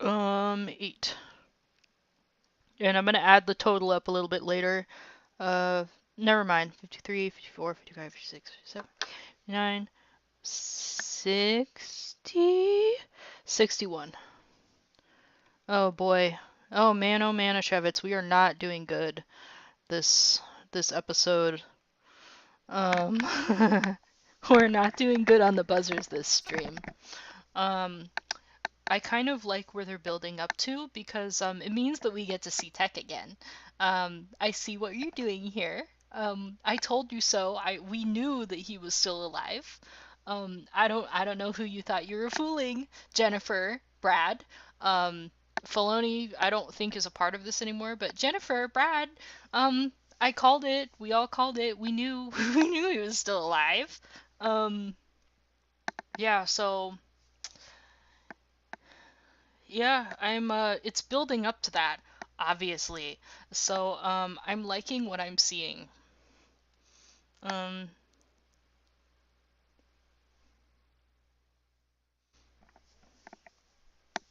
8. And I'm gonna add the total up a little bit later. Uh, Never mind. 53, 54, 55, 56, 57, 59, 60, 61. Oh boy. Oh man, Ashevitz, we are not doing good this episode. Um, we're not doing good on the buzzers this stream. Um, I kind of like where they're building up to because it means that we get to see Tech again. I see what you're doing here. I told you so. We knew that he was still alive. I don't know who you thought you were fooling, Jennifer, Brad. Um, Filoni, I don't think is a part of this anymore, but Jennifer, Brad, um, I called it. We all called it. We knew we knew he was still alive. Um, yeah, so Yeah, it's building up to that, obviously. So, I'm liking what I'm seeing. Um,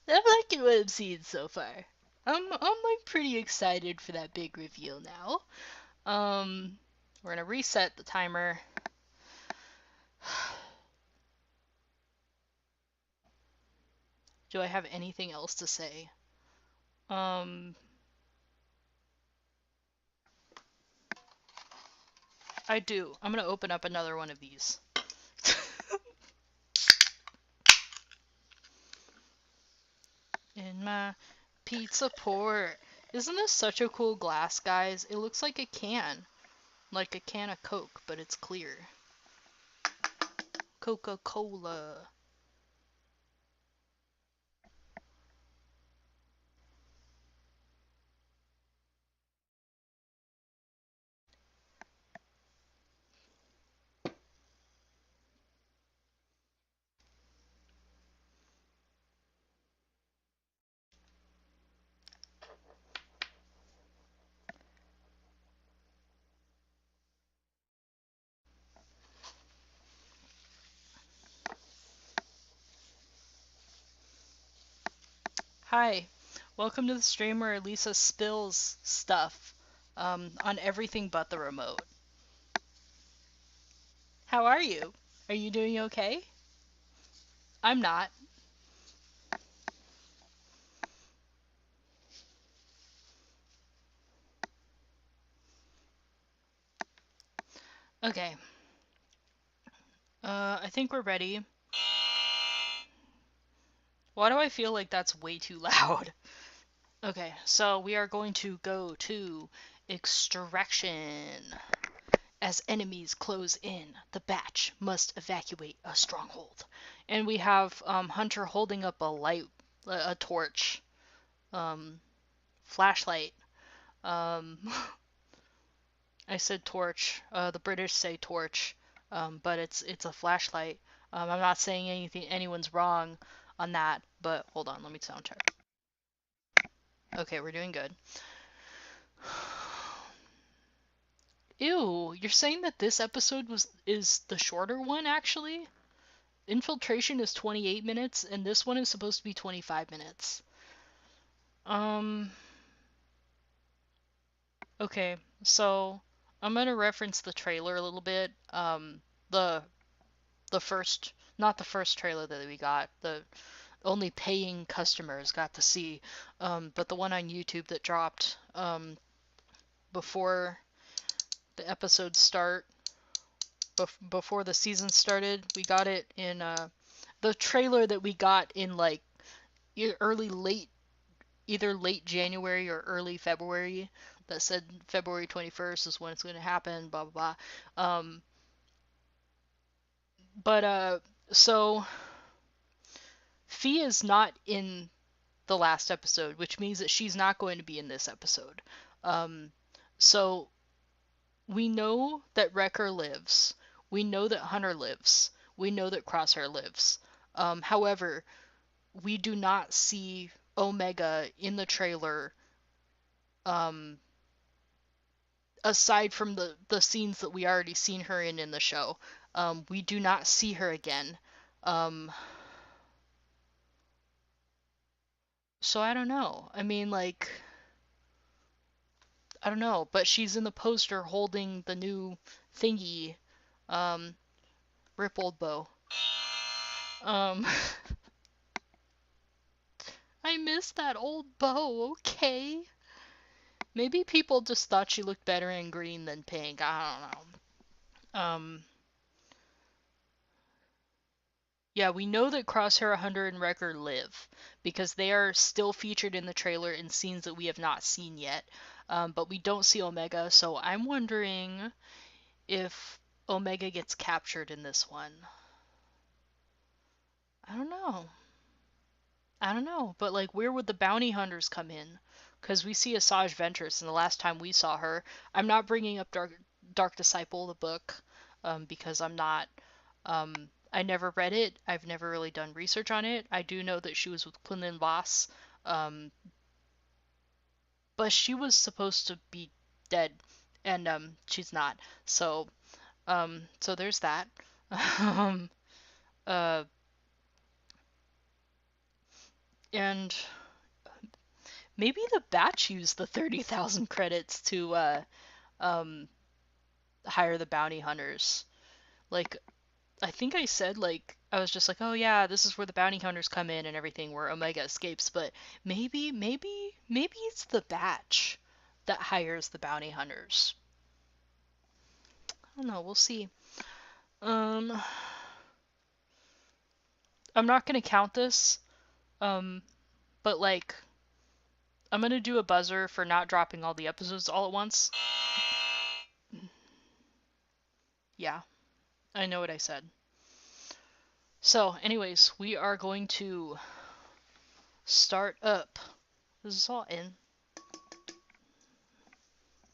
I'm liking what I'm seeing so far. I'm like pretty excited for that big reveal now. Um, we're gonna reset the timer. Do I have anything else to say? Um, I do. I'm gonna open up another one of these. In my pizza port. Isn't this such a cool glass, guys? It looks like a can. Like a can of Coke, but it's clear. Coca-Cola. Hi. Welcome to the stream where Lisa spills stuff on everything but the remote. How are you? Are you doing okay? I'm not. Okay. I think we're ready. Why do I feel like that's way too loud? Okay, so we are going to go to extraction. As enemies close in, the batch must evacuate a stronghold. And we have Hunter holding up a light, a torch, um, flashlight. Um, I said torch. The British say torch, but it's a flashlight. I'm not saying anyone's wrong on that, but hold on, let me sound check. Okay, we're doing good. Ew, you're saying that this episode is the shorter one actually? Infiltration is 28 minutes and this one is supposed to be 25 minutes. Um okay, so I'm going to reference the trailer a little bit. The the first not the first trailer that we got. The only paying customers got to see, but the one on YouTube that dropped before the episodes start, before the season started. We got it in the trailer that we got in like either late January or early February. That said February 21st is when it's going to happen. Blah blah blah. But so Fee is not in the last episode, which means that she's not going to be in this episode. Um, so we know that Wrecker lives. We know that Hunter lives. We know that Crosshair lives. However, we do not see Omega in the trailer. Um, aside from the scenes that we already seen her in the show, we do not see her again. Um, so I don't know. I mean, like, I don't know, but she's in the poster holding the new thingy. Um, Rip Old Bow. Um, I miss that old bow, okay? Maybe people just thought she looked better in green than pink. I don't know. Yeah, we know that Crosshair, Hunter, and Wrecker live because they are still featured in the trailer in scenes that we have not seen yet. But we don't see Omega, so I'm wondering if Omega gets captured in this one. I don't know. I don't know, but like, where would the bounty hunters come in? Because we see Asajj Ventress, and the last time we saw her, I'm not bringing up Dark Disciple, the book, because I'm not. I never read it. I've never really done research on it. I do know that she was with Quinlan Voss, um, but she was supposed to be dead, and she's not. So so there's that. um, uh, and maybe the batch used the 30,000 credits to um hire the bounty hunters. Like, I think I said, like, I was just like, oh yeah, this is where the bounty hunters come in and everything, where Omega escapes, but maybe it's the batch that hires the bounty hunters. I don't know, we'll see. Um, I'm not gonna count this, um, but like, I'm gonna do a buzzer for not dropping all the episodes all at once. Yeah, I know what I said. So, anyways, we are going to start up. This is all in.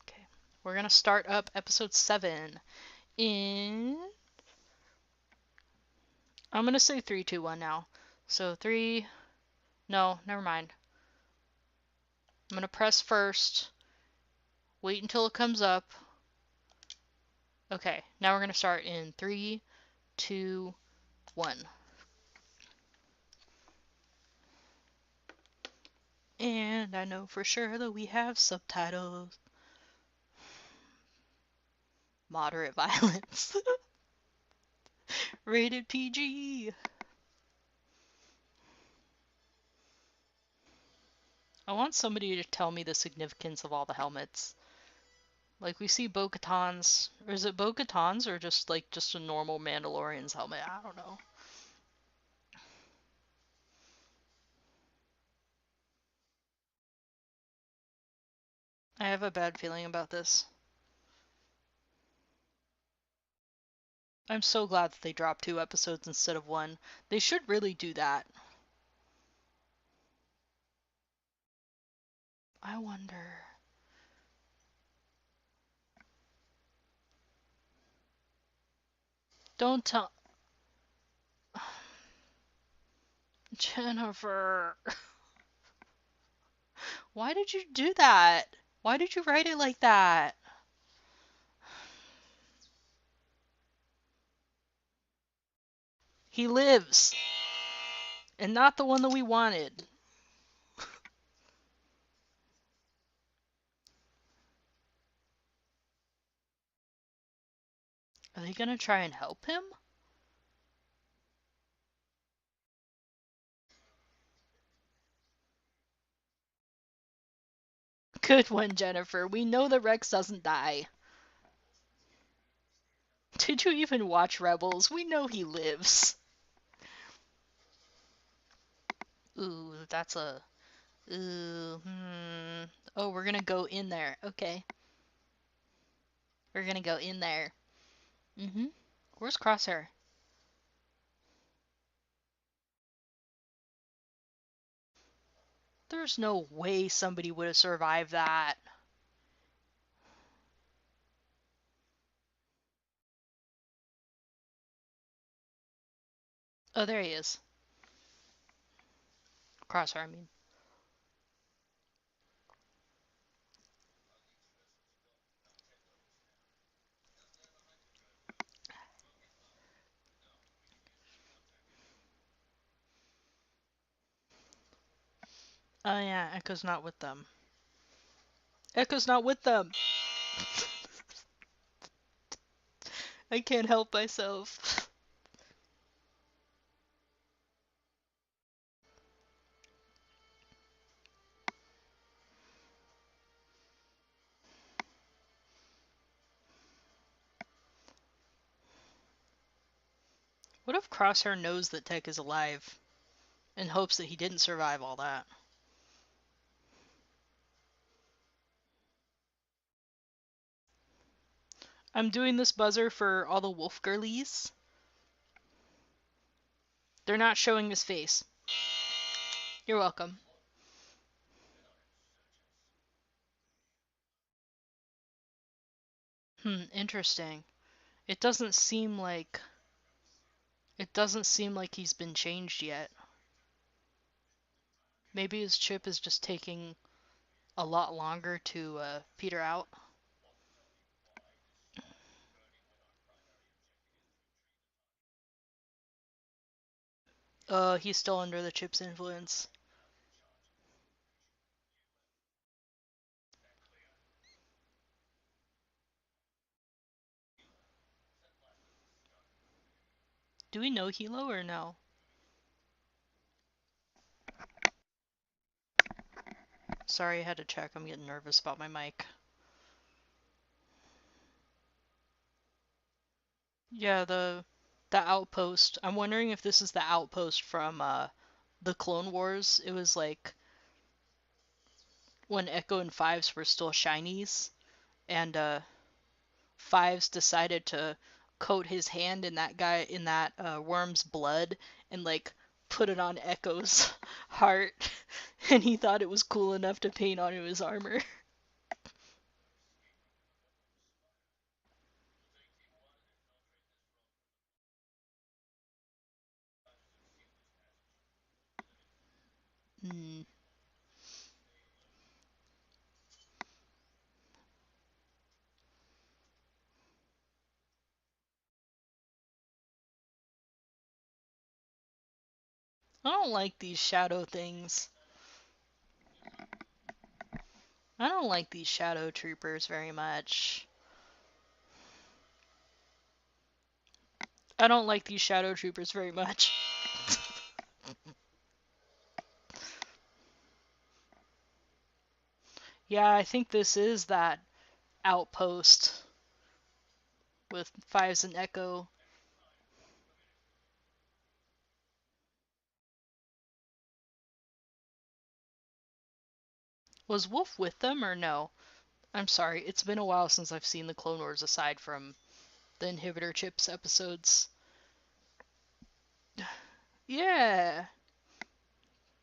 Okay. We're gonna start up episode 7 in. I'm gonna say 3, 2, 1 now. So 3. No, never mind. I'm gonna press first. Wait until it comes up. Okay, now we're gonna start in 3, 2, 1. And I know for sure that we have subtitles. Moderate violence. Rated PG. I want somebody to tell me the significance of all the helmets. Like, we see Bo-Katan's, or is it Bo-Katan's or just like just a normal Mandalorian's helmet? I don't know. I have a bad feeling about this. I'm so glad that they dropped 2 episodes instead of 1. They should really do that. I wonder. Don't tell. Jennifer. Why did you do that? Why did you write it like that? He lives. And not the one that we wanted. Are they gonna try and help him? Good one, Jennifer. We know that Rex doesn't die. Did you even watch Rebels? We know he lives. Ooh, that's a... Ooh, Oh, we're gonna go in there. Okay. We're gonna go in there. Mm-hmm. Where's Crosshair? There's no way somebody would have survived that. Oh, there he is. Crosshair, I mean. Oh yeah, Echo's not with them. Echo's not with them! I can't help myself. What if Crosshair knows that Tech is alive and hopes that he didn't survive all that? I'm doing this buzzer for all the wolf girlies. They're not showing his face. You're welcome. Interesting. It doesn't seem like Doesn't seem like he's been changed yet. Maybe his chip is just taking a lot longer to peter out. He's still under the chip's influence. Do we know Hilo or no? Sorry, I had to check. I'm getting nervous about my mic. Yeah, the outpost. I'm wondering if this is the outpost from the Clone Wars. It was like when Echo and Fives were still shinies, and Fives decided to coat his hand in that worm's blood and like put it on Echo's heart, and he thought it was cool enough to paint onto his armor. Hmm. I don't like these shadow things. I don't like these shadow troopers very much. I don't like these shadow troopers very much. Yeah, I think this is that outpost with Fives and Echo. Was Wolf with them or no? I'm sorry, it's been a while since I've seen the Clone Wars aside from the Inhibitor Chips episodes. Yeah,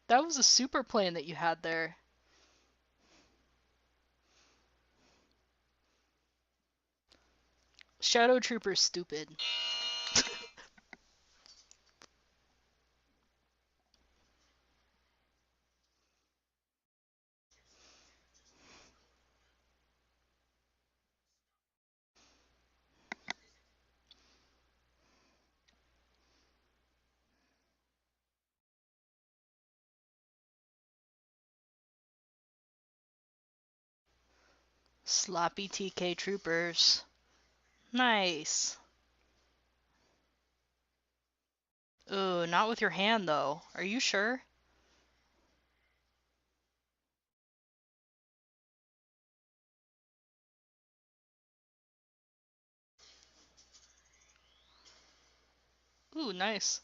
that was a super plan that you had there. Shadow Trooper's stupid. Sloppy TK Troopers. Nice. Ooh, not with your hand though. Are you sure? Ooh, nice.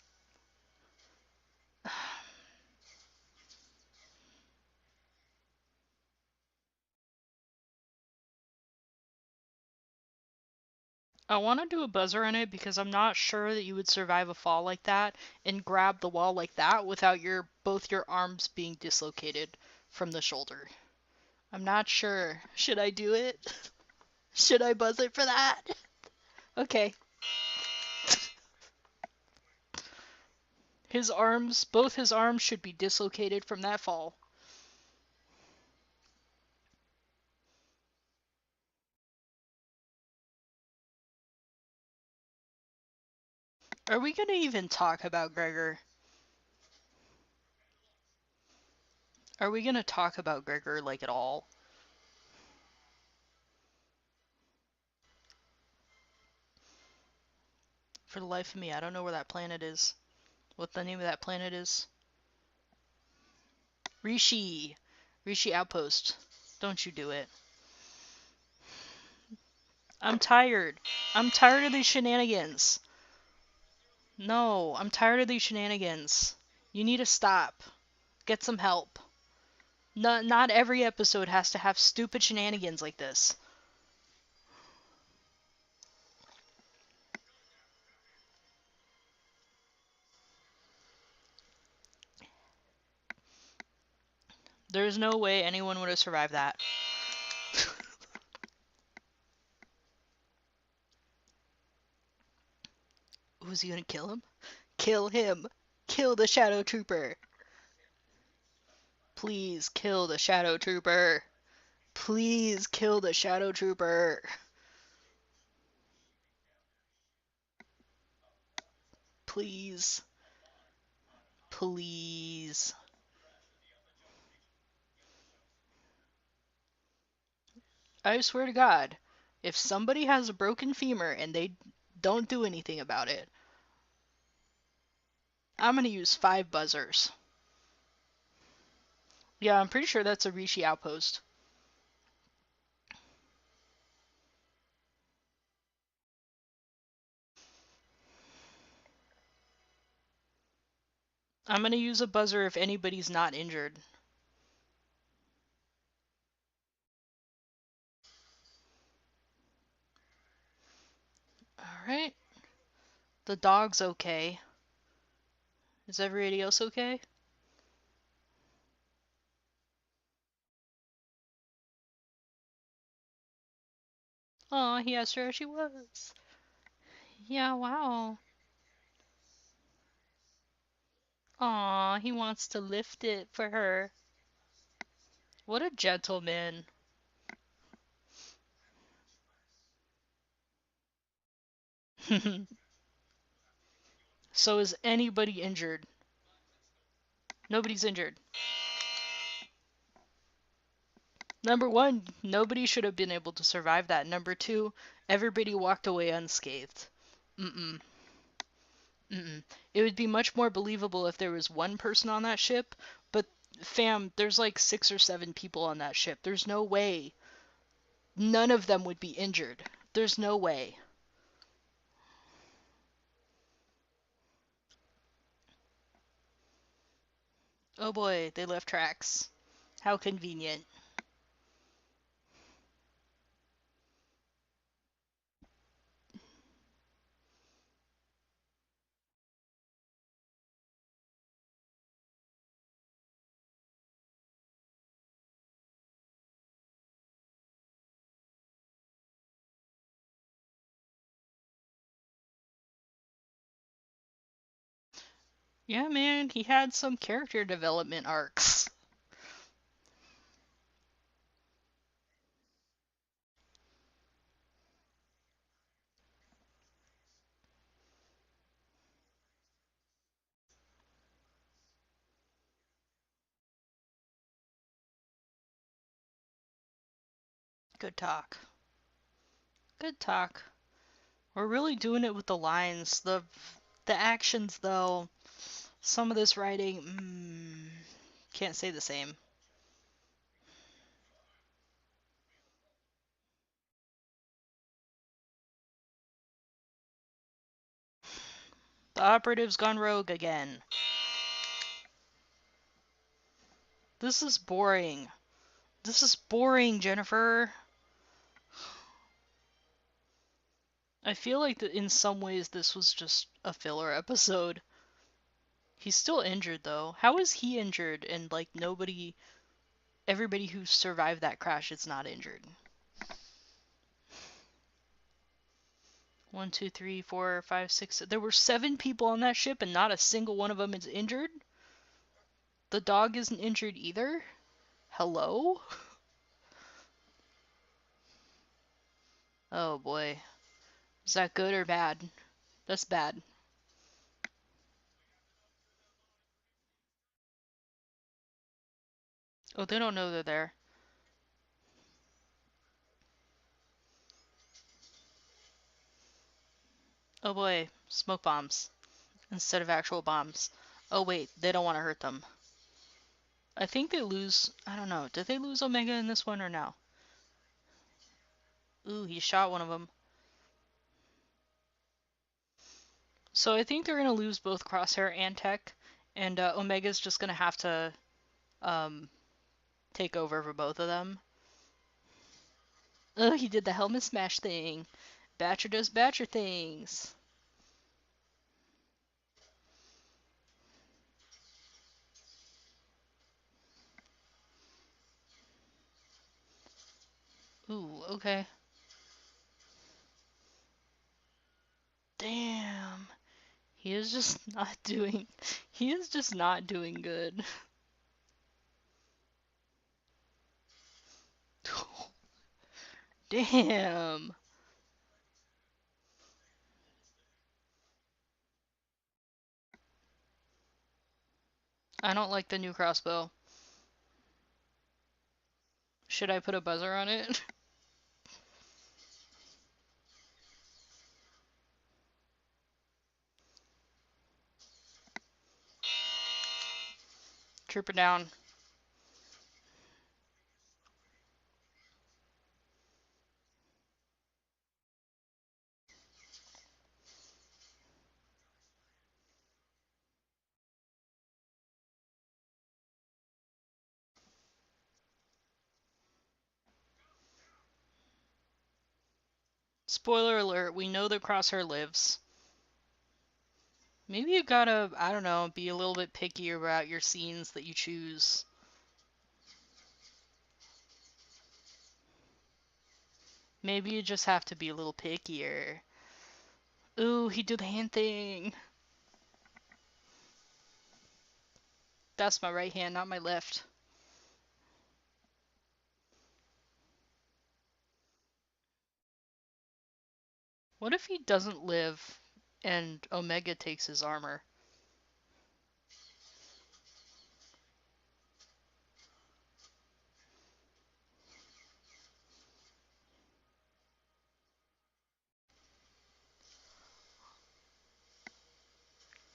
I want to do a buzzer on it because I'm not sure that you would survive a fall like that and grab the wall like that without both your arms being dislocated from the shoulder. I'm not sure. Should I do it? Should I buzz it for that? Okay. Both his arms should be dislocated from that fall. Are we gonna even talk about Gregor? Are we gonna talk about Gregor like at all? For the life of me, I don't know where that planet is. What the name of that planet is? Rishi. Rishi Outpost. Don't you do it. I'm tired. I'm tired of these shenanigans. No, I'm tired of these shenanigans. You need to stop. Get some help. Not every episode has to have stupid shenanigans like this. There's no way anyone would have survived that. Who's he gonna kill him? Kill him. Kill the Shadow Trooper. Please kill the Shadow Trooper. Please kill the Shadow Trooper. Please. Please. I swear to God, if somebody has a broken femur and they don't do anything about it, I'm gonna use 5 buzzers. Yeah, I'm pretty sure that's a Rishi outpost. I'm gonna use a buzzer if anybody's not injured. Alright. The dog's okay. Is everybody else okay? Aw, he asked her how she was. Yeah, wow. Aw, he wants to lift it for her. What a gentleman. So is anybody injured? Nobody's injured. Number one, nobody should have been able to survive that. Number two, everybody walked away unscathed. Mm-mm. Mm-mm. It would be much more believable if there was one person on that ship, but fam, there's like 6 or 7 people on that ship. There's no way. None of them would be injured. There's no way. Oh boy, they left tracks. How convenient. Yeah, man, he had some character development arcs. Good talk. Good talk. We're really doing it with the lines. The actions, though, some of this writing, can't say the same. The operative's gone rogue again. This is boring. This is boring, Jennifer. I feel like that in some ways this was just a filler episode. He's still injured though. How is he injured and like everybody who survived that crash is not injured? 1, 2, 3, 4, 5, 6. There were 7 people on that ship and not a single one of them is injured? The dog isn't injured either? Hello? Oh boy. Is that good or bad? That's bad. Oh, they don't know they're there. Oh boy, smoke bombs instead of actual bombs. Oh wait, they don't want to hurt them. I think they lose. I don't know. Did they lose Omega in this one or no? Ooh, he shot one of them. So I think they're gonna lose both Crosshair and Tech, and Omega's just gonna have to um, take over for both of them. Oh, he did the helmet smash thing. Batcher does Batcher things. Ooh, okay. Damn. He is just not doing. He is just not doing good. Damn. I don't like the new crossbow. Should I put a buzzer on it? Trooper down. Spoiler alert, we know that Crosshair lives. Maybe you gotta, I don't know, be a little bit pickier about your scenes that you choose. Maybe you just have to be a little pickier. Ooh, he did the hand thing. That's my right hand, not my left. What if he doesn't live and Omega takes his armor?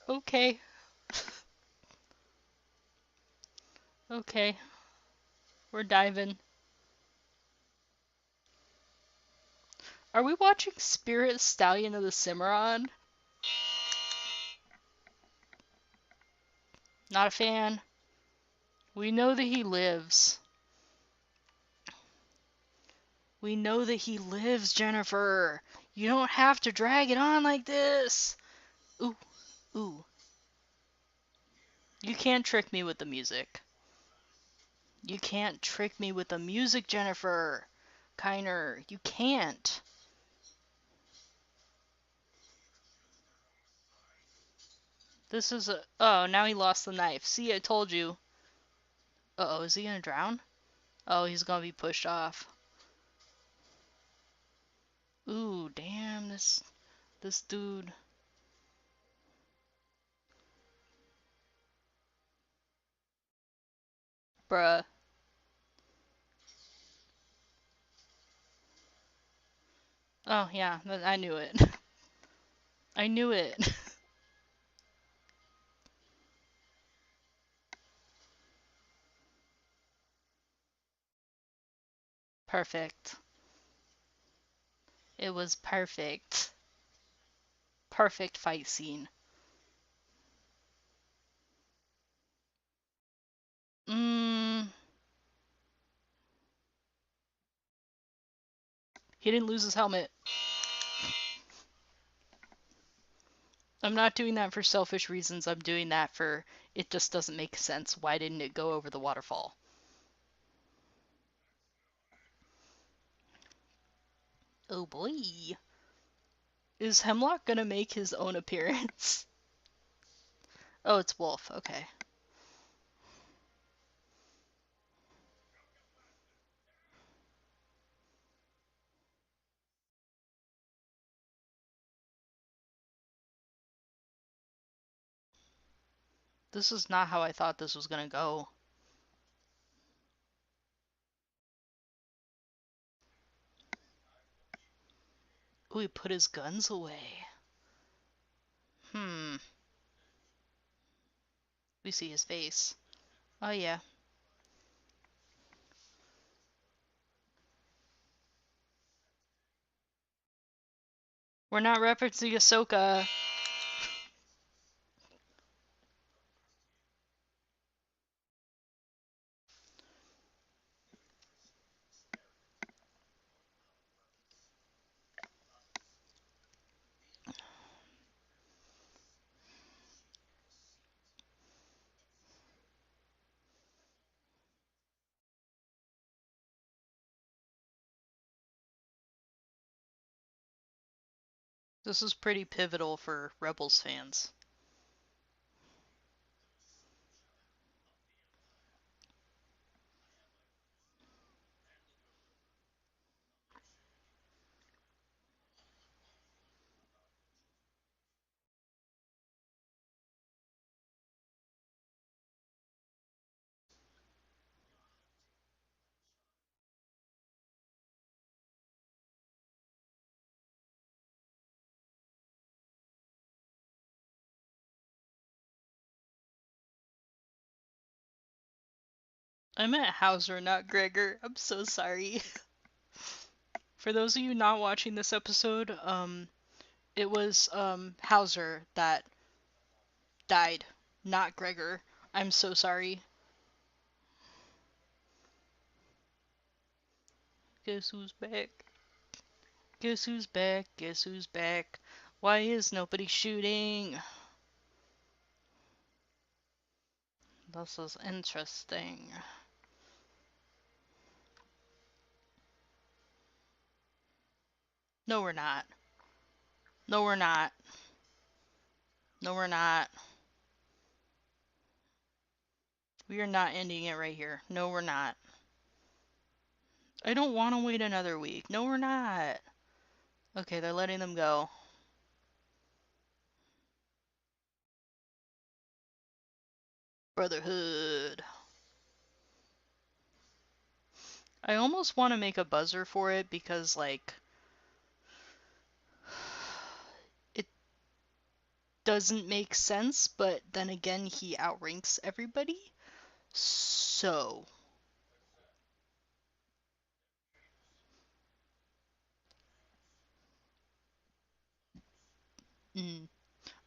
Okay. Okay. We're diving. Are we watching Spirit Stallion of the Cimarron? Not a fan. We know that he lives. We know that he lives, Jennifer. You don't have to drag it on like this. Ooh, ooh. You can't trick me with the music. You can't trick me with the music, Jennifer. Kiner, you can't. This is a... Oh, now he lost the knife. See, I told you. Uh-oh, is he gonna drown? Oh, he's gonna be pushed off. Ooh, damn, this dude. Bruh. Oh, yeah, I knew it. I knew it. Perfect. It was perfect. Perfect fight scene. Mmm. He didn't lose his helmet. I'm not doing that for selfish reasons. I'm doing that for it just doesn't make sense. Why didn't it go over the waterfall? Oh boy. Is Hemlock gonna make his own appearance? Oh, it's Wolf. Okay. This is not how I thought this was gonna go. Ooh, he put his guns away. Hmm. We see his face. Oh yeah. We're not referencing Ahsoka. This is pretty pivotal for Rebels fans. I meant Hauser, not Gregor. I'm so sorry. For those of you not watching this episode, it was Hauser that died, not Gregor. I'm so sorry. Guess who's back? Guess who's back? Guess who's back? Why is nobody shooting? This is interesting. No, we're not. No, we're not. No, we're not. We are not ending it right here. No, we're not. I don't want to wait another week. No, we're not. Okay, they're letting them go. Brotherhood. I almost want to make a buzzer for it because, like, it doesn't make sense, but then again, he outranks everybody. So.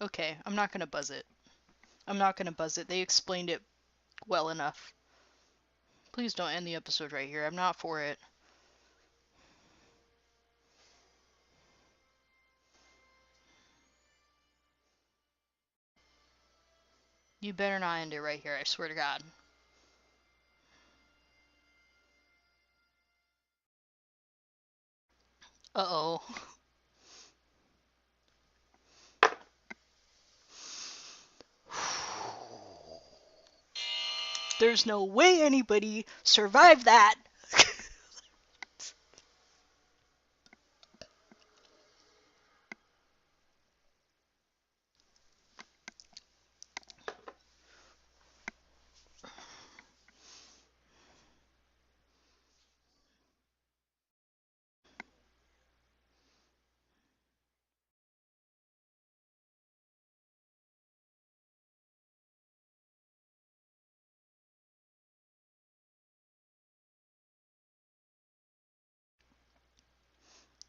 Okay, I'm not gonna buzz it. I'm not gonna buzz it. They explained it well enough. Please don't end the episode right here. I'm not for it. You better not end it right here, I swear to God. Uh-oh. There's no way anybody survived that!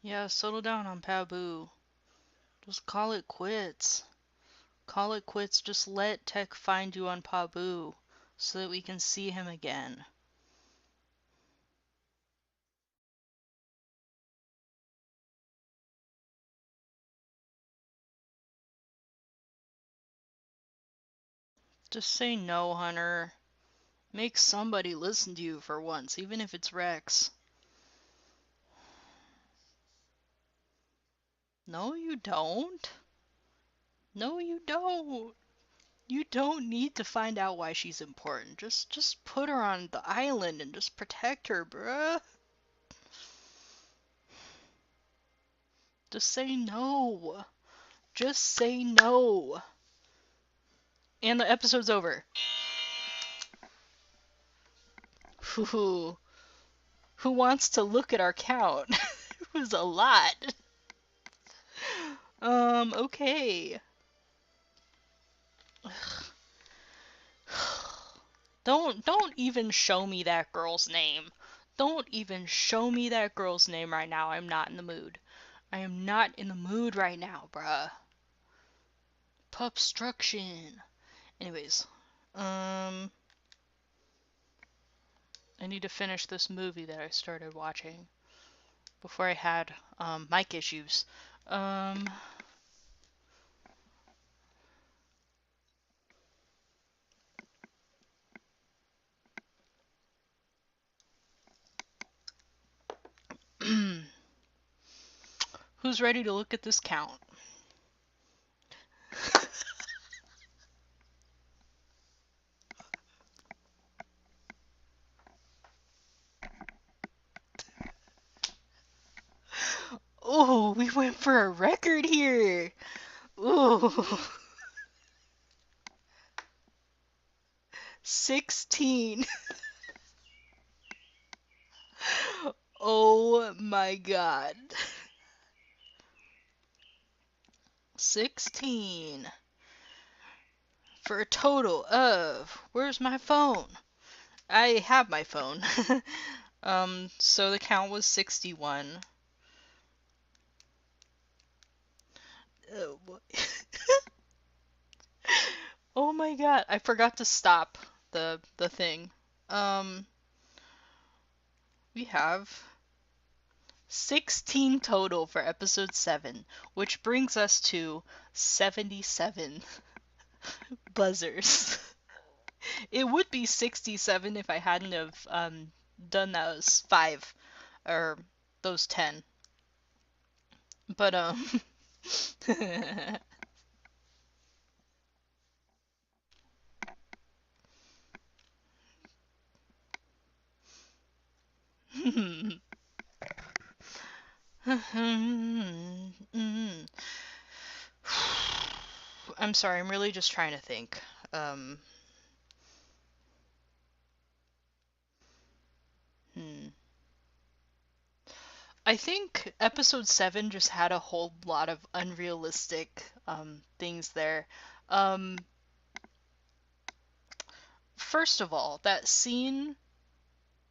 Yeah, settle down on Pabu. Just call it quits. Call it quits. Just let Tech find you on Pabu so that we can see him again. Just say no, Hunter. Make somebody listen to you for once, even if it's Rex. No, you don't. No, you don't. You don't need to find out why she's important. Just put her on the island and just protect her, bruh. Just say no. Just say no. And the episode's over. Who wants to look at our count? It was a lot. Okay. Don't even show me that girl's name. Don't even show me that girl's name right now. I'm not in the mood. I am not in the mood right now, bruh. Pupstruction. Anyways, I need to finish this movie that I started watching before I had mic issues. Who's ready to look at this count? Oh, we went for a record here. Ooh. 16. Oh my god. 16. For a total of, where's my phone? I have my phone. So the count was 61. Oh, oh my god, I forgot to stop the thing. Um, we have 16 total for episode 7, which brings us to 77 buzzers. It would be 67 if I hadn't have done those 5 or those 10. But I'm sorry, I'm really just trying to think. Um hmm. I think episode 7 just had a whole lot of unrealistic things there. Um First of all, that scene,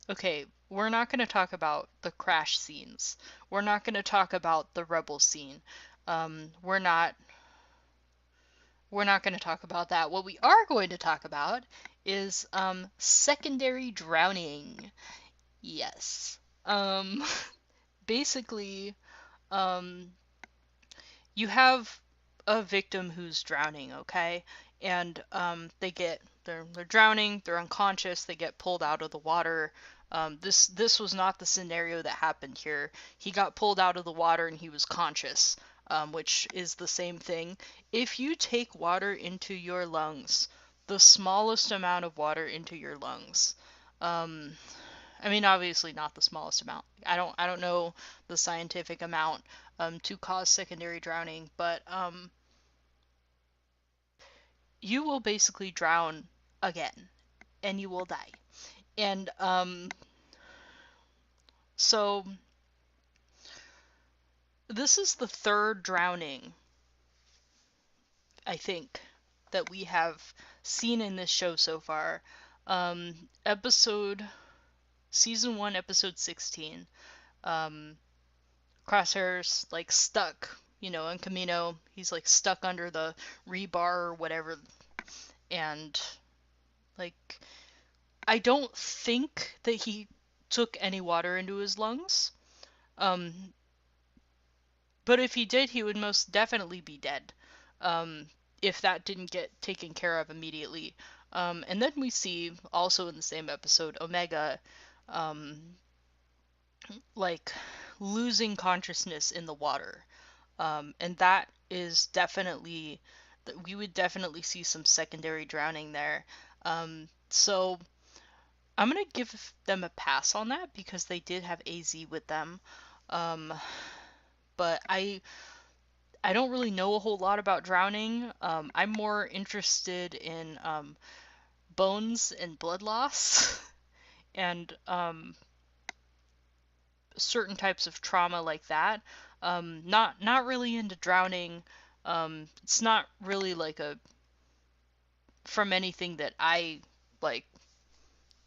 okay, we're not going to talk about the crash scenes. We're not going to talk about the rebel scene. We're not going to talk about that. What we are going to talk about is secondary drowning. Yes. Um Basically, um you have a victim who's drowning, okay? And they're drowning, they're unconscious, they get pulled out of the water. This was not the scenario that happened here. He got pulled out of the water and he was conscious, which is the same thing. If you take water into your lungs, the smallest amount of water into your lungs, um, I mean, obviously not the smallest amount. I don't know the scientific amount to cause secondary drowning, but you will basically drown again, and you will die. And so this is the third drowning, I think, that we have seen in this show so far. Episode Season 1, episode 16. Um, Crosshair's like stuck, in Camino. He's like stuck under the rebar or whatever, and like I don't think that he took any water into his lungs. Um, but if he did, he would most definitely be dead. Um, if that didn't get taken care of immediately. And then we see also in the same episode Omega, um, like losing consciousness in the water. And that is definitely that we would definitely see some secondary drowning there. So I'm gonna give them a pass on that because they did have AZ with them. Um, but I don't really know a whole lot about drowning. I'm more interested in bones and blood loss and certain types of trauma like that. Not really into drowning. It's not really like a from anything that I like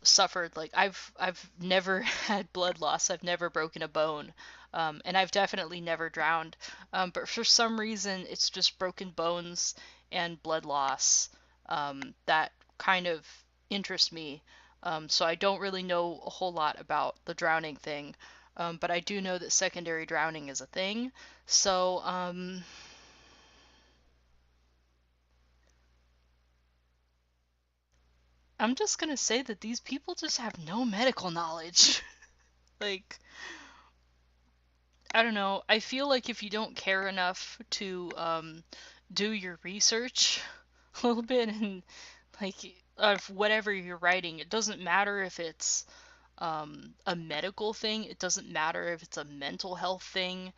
suffered. Like I've never had blood loss. I've never broken a bone. And I've definitely never drowned. But for some reason, it's just broken bones and blood loss that kind of interest me. So I don't really know a whole lot about the drowning thing. But I do know that secondary drowning is a thing. So, I'm just gonna say that these people just have no medical knowledge. Like, I don't know. I feel like if you don't care enough to do your research a little bit and like of whatever you're writing, it doesn't matter if it's a medical thing. It doesn't matter if it's a mental health thing.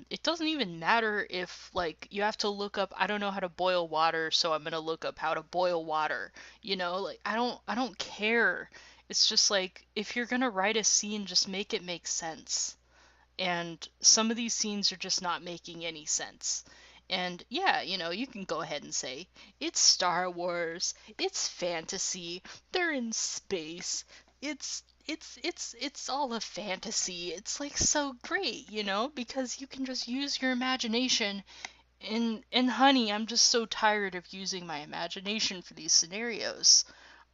It doesn't even matter if like you have to look up. I don't know how to boil water, so I'm gonna look up how to boil water. Like I don't care. It's just like if you're gonna write a scene, just make it make sense, and some of these scenes are just not making any sense. And yeah, you can go ahead and say it's Star Wars, it's fantasy, they're in space. It's all a fantasy. It's like so great, because you can just use your imagination. And honey, I'm just so tired of using my imagination for these scenarios.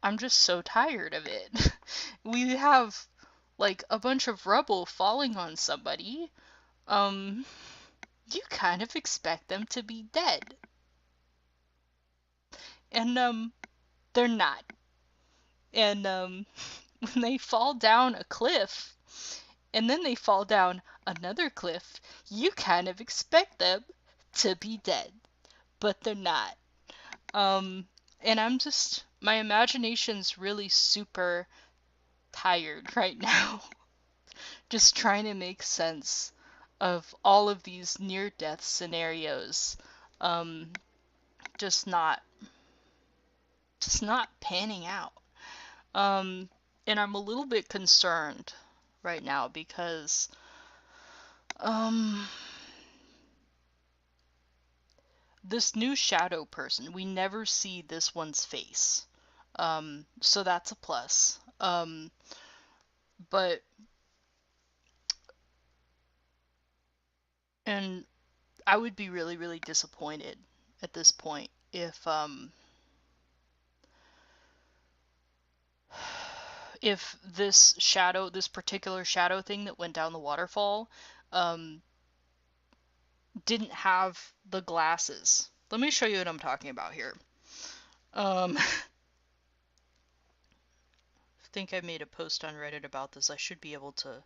I'm just so tired of it. We have like a bunch of rubble falling on somebody. Um you kind of expect them to be dead. And they're not. And when they fall down a cliff and then they fall down another cliff, you kind of expect them to be dead, but they're not. Um and my imagination's really super tired right now. Just trying to make sense of all of these near death scenarios. Um just not just not panning out. Um, and I'm a little bit concerned right now because um, this new shadow person, we never see this one's face. So that's a plus. But and I would be really, really disappointed at this point if this particular shadow thing that went down the waterfall, um, didn't have the glasses. Let me show you what I'm talking about here. I think I made a post on Reddit about this. I should be able to.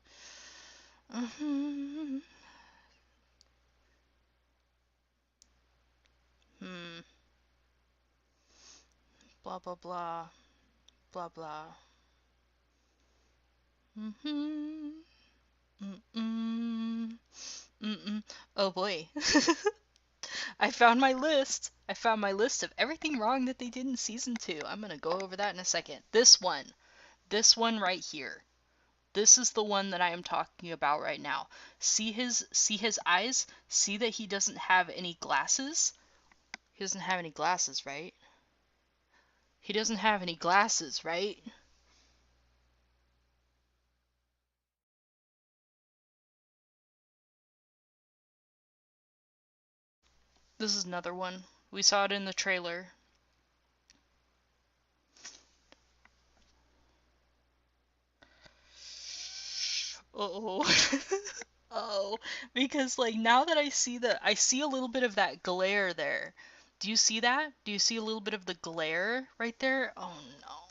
Hmm. Blah blah blah. Blah blah. Mm-hmm. Mm-mm. Mm-mm. Oh boy. I found my list. I found my list of everything wrong that they did in season 2. I'm gonna go over that in a second. This one. This one right here. This is the one that I am talking about right now. See his eyes? See that he doesn't have any glasses? He doesn't have any glasses, right? He doesn't have any glasses, right? This is another one. We saw it in the trailer. Oh. Oh, because like now that I see a little bit of that glare there. Do you see that? Do you see a little bit of the glare right there? Oh no.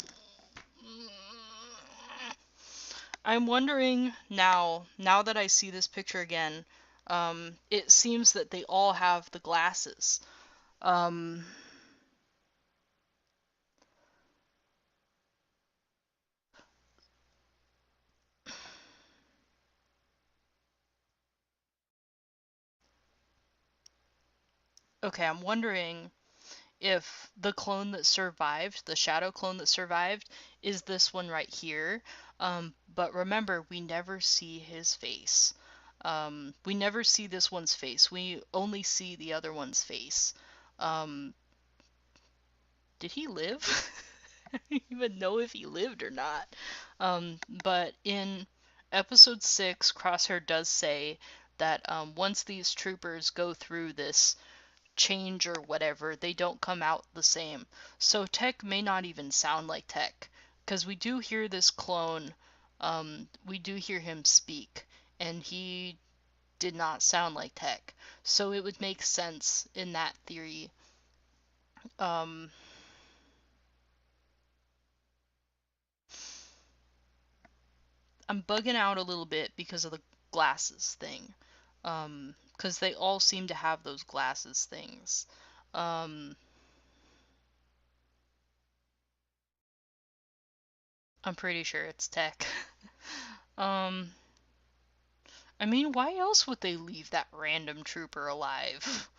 I'm wondering now that I see this picture again, it seems that they all have the glasses. Um, okay, I'm wondering if the clone that survived, the shadow clone that survived, is this one right here. But remember, we never see his face. We never see this one's face. We only see the other one's face. Um, did he live? I don't even know if he lived or not. But in episode 6, Crosshair does say that once these troopers go through this change or whatever, they don't come out the same. So Tech may not even sound like Tech, because we do hear this clone, we do hear him speak, and he did not sound like Tech. So it would make sense in that theory. Um, I'm bugging out a little bit because of the glasses thing. Because they all seem to have those glasses things. Um, I'm pretty sure it's Tech. um, I mean, why else would they leave that random trooper alive?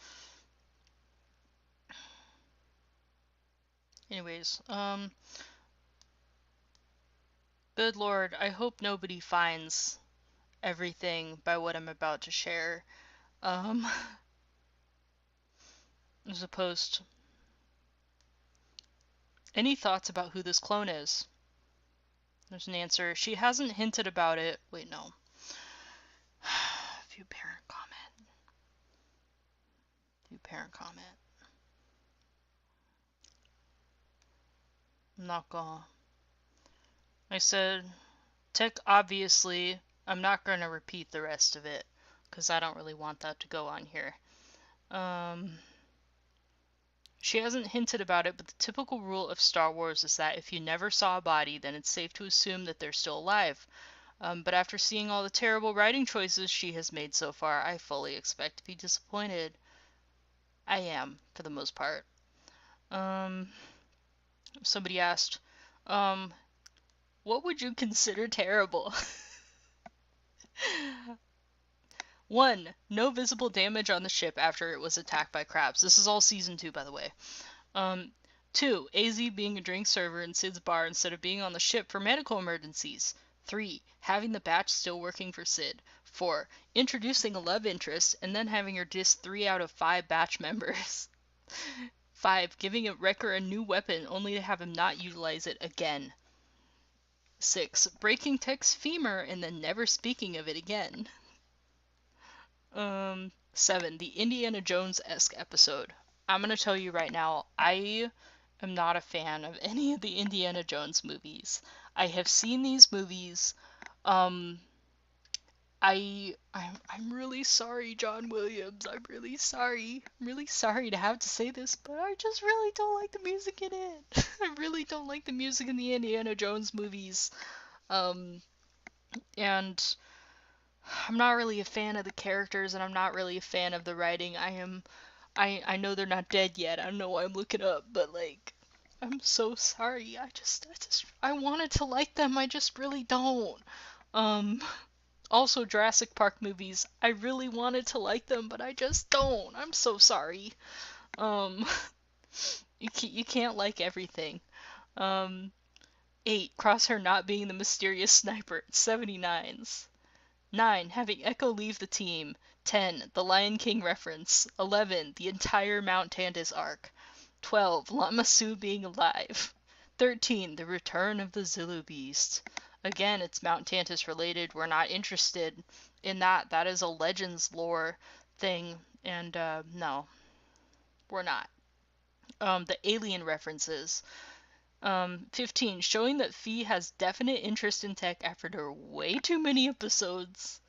Anyways, good lord, I hope nobody finds everything by what I'm about to share. Um, as opposed to... Any thoughts about who this clone is? There's an answer. She hasn't hinted about it. Wait, no. View parent comment. View parent comment. I'm not gonna... I said, Tech obviously... I'm not gonna repeat the rest of it, because I don't really want that to go on here. She hasn't hinted about it, but the typical rule of Star Wars is that if you never saw a body, then it's safe to assume that they're still alive. But after seeing all the terrible writing choices she has made so far, I fully expect to be disappointed. I am, for the most part. Somebody asked, what would you consider terrible? 1. No visible damage on the ship after it was attacked by crabs. This is all Season 2, by the way. 2. AZ being a drink server in Cid's bar instead of being on the ship for medical emergencies. 3. Having the batch still working for Cid. 4. Introducing a love interest and then having her diss 3 out of 5 batch members. 5. Giving a Wrecker a new weapon only to have him not utilize it again. 6. Breaking Tech's femur and then never speaking of it again. 7. The Indiana Jones-esque episode. I'm gonna tell you right now, I am not a fan of any of the Indiana Jones movies. I have seen these movies. I'm really sorry, John Williams. I'm really sorry. I'm really sorry to have to say this, but I just really don't like the music in it. I really don't like the music in the Indiana Jones movies. And I'm not really a fan of the characters, and I'm not really a fan of the writing. I know they're not dead yet. I don't know why I'm looking up, but like, I'm so sorry. I wanted to like them. I just really don't. Also Jurassic Park movies. I really wanted to like them, but I just don't. I'm so sorry. You can't like everything. 8. Crosshair not being the mysterious sniper. 79s. 9. Having Echo leave the team. 10. The Lion King reference. 11. The entire Mount Tantus arc. 12. Lama Su being alive. 13. The return of the Zillu Beast. Again, it's Mount Tantus related. We're not interested in that. That is a Legends lore thing, and no, we're not. The alien references. 15. Showing that Fi has definite interest in tech after way too many episodes.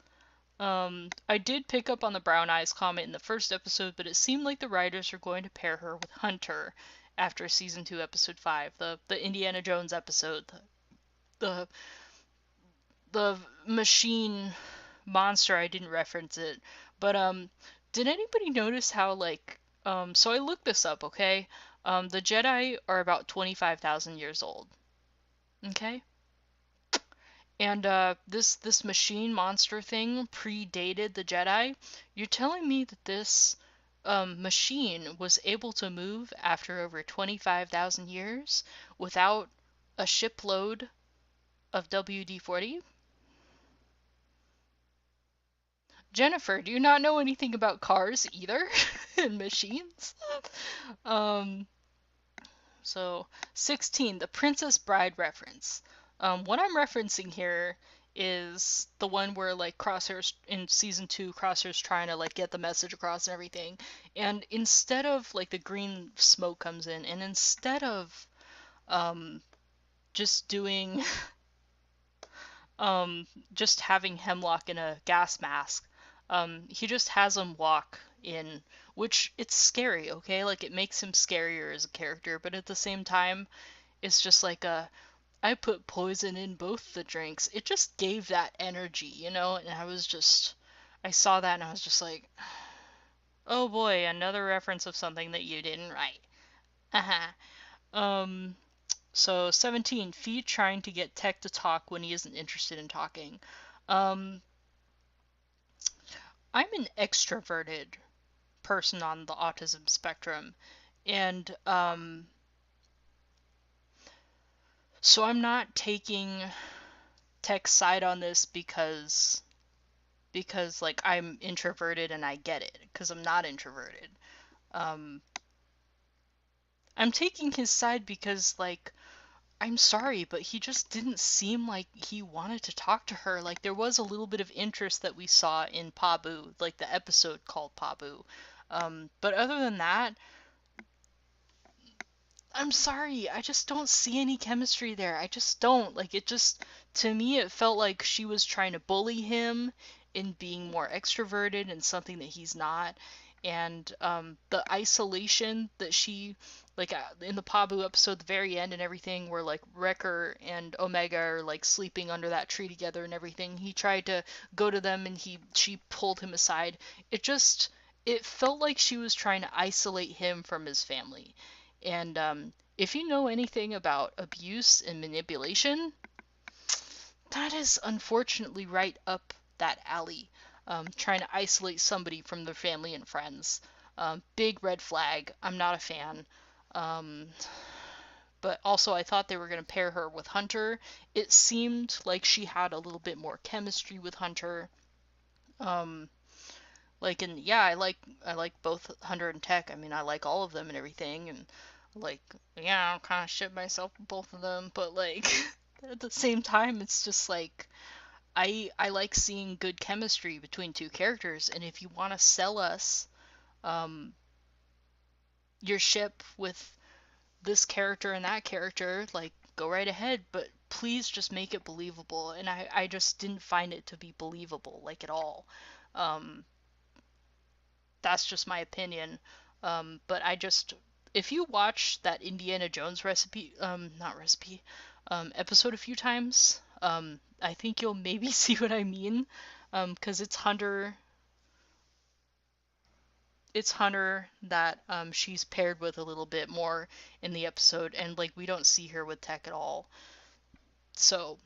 I did pick up on the brown eyes comment in the first episode, but it seemed like the writers are going to pair her with Hunter after Season 2, Episode 5, the Indiana Jones episode, the machine monster. I didn't reference it, but did anybody notice how, like, so I looked this up, okay? The Jedi are about 25,000 years old, okay? And this machine monster thing predated the Jedi. You're telling me that this machine was able to move after over 25,000 years without a shipload of WD-40? Jennifer, do you not know anything about cars either? And machines? So, 16, the Princess Bride reference. What I'm referencing here is the one where, like, Crosshair's in Season 2, Crosshair's trying to, like, get the message across and everything. And instead of, like, the green smoke comes in, and instead of just doing just having Hemlock in a gas mask, he just has him walk in, which it's scary, okay? Like, it makes him scarier as a character, but at the same time, it's just like I put poison in both the drinks. It just gave that energy, you know? And I saw that and I was just like, oh boy, another reference of something that you didn't write. So 17, Fi trying to get Tech to talk when he isn't interested in talking. I'm an extroverted person on the autism spectrum, and so I'm not taking Tech's side on this because like I'm introverted and I get it, because I'm not introverted. I'm taking his side because, like, I'm sorry, but he just didn't seem like he wanted to talk to her. Like, there was a little bit of interest that we saw in Pabu, like the episode called Pabu. But other than that, I'm sorry, I just don't see any chemistry there. I just don't. Like, it just, to me, it felt like she was trying to bully him in being more extroverted and something that he's not. And the isolation that she, like, in the Pabu episode, the very end and everything, where, like, Wrecker and Omega are, like, sleeping under that tree together and everything, he tried to go to them and she pulled him aside. It just, it felt like she was trying to isolate him from his family. And if you know anything about abuse and manipulation, that is unfortunately right up that alley. Trying to isolate somebody from their family and friends. Big red flag. I'm not a fan. Um, but also, I thought they were going to pair her with Hunter. It seemed like she had a little bit more chemistry with Hunter. Um, like, and yeah, I like both Hunter and Tech. I mean, I like all of them and everything, and like, yeah, I'll kind of shit myself with both of them, but like at the same time, it's just like I like seeing good chemistry between two characters, and if you want to sell us um your ship with this character and that character, like, go right ahead, but please just make it believable. And I just didn't find it to be believable, like, at all. Um, that's just my opinion. But I just, if you watch that Indiana Jones recipe, not recipe, episode a few times, I think you'll maybe see what I mean. Because it's Hunter that she's paired with a little bit more in the episode, and like we don't see her with Tech at all. So,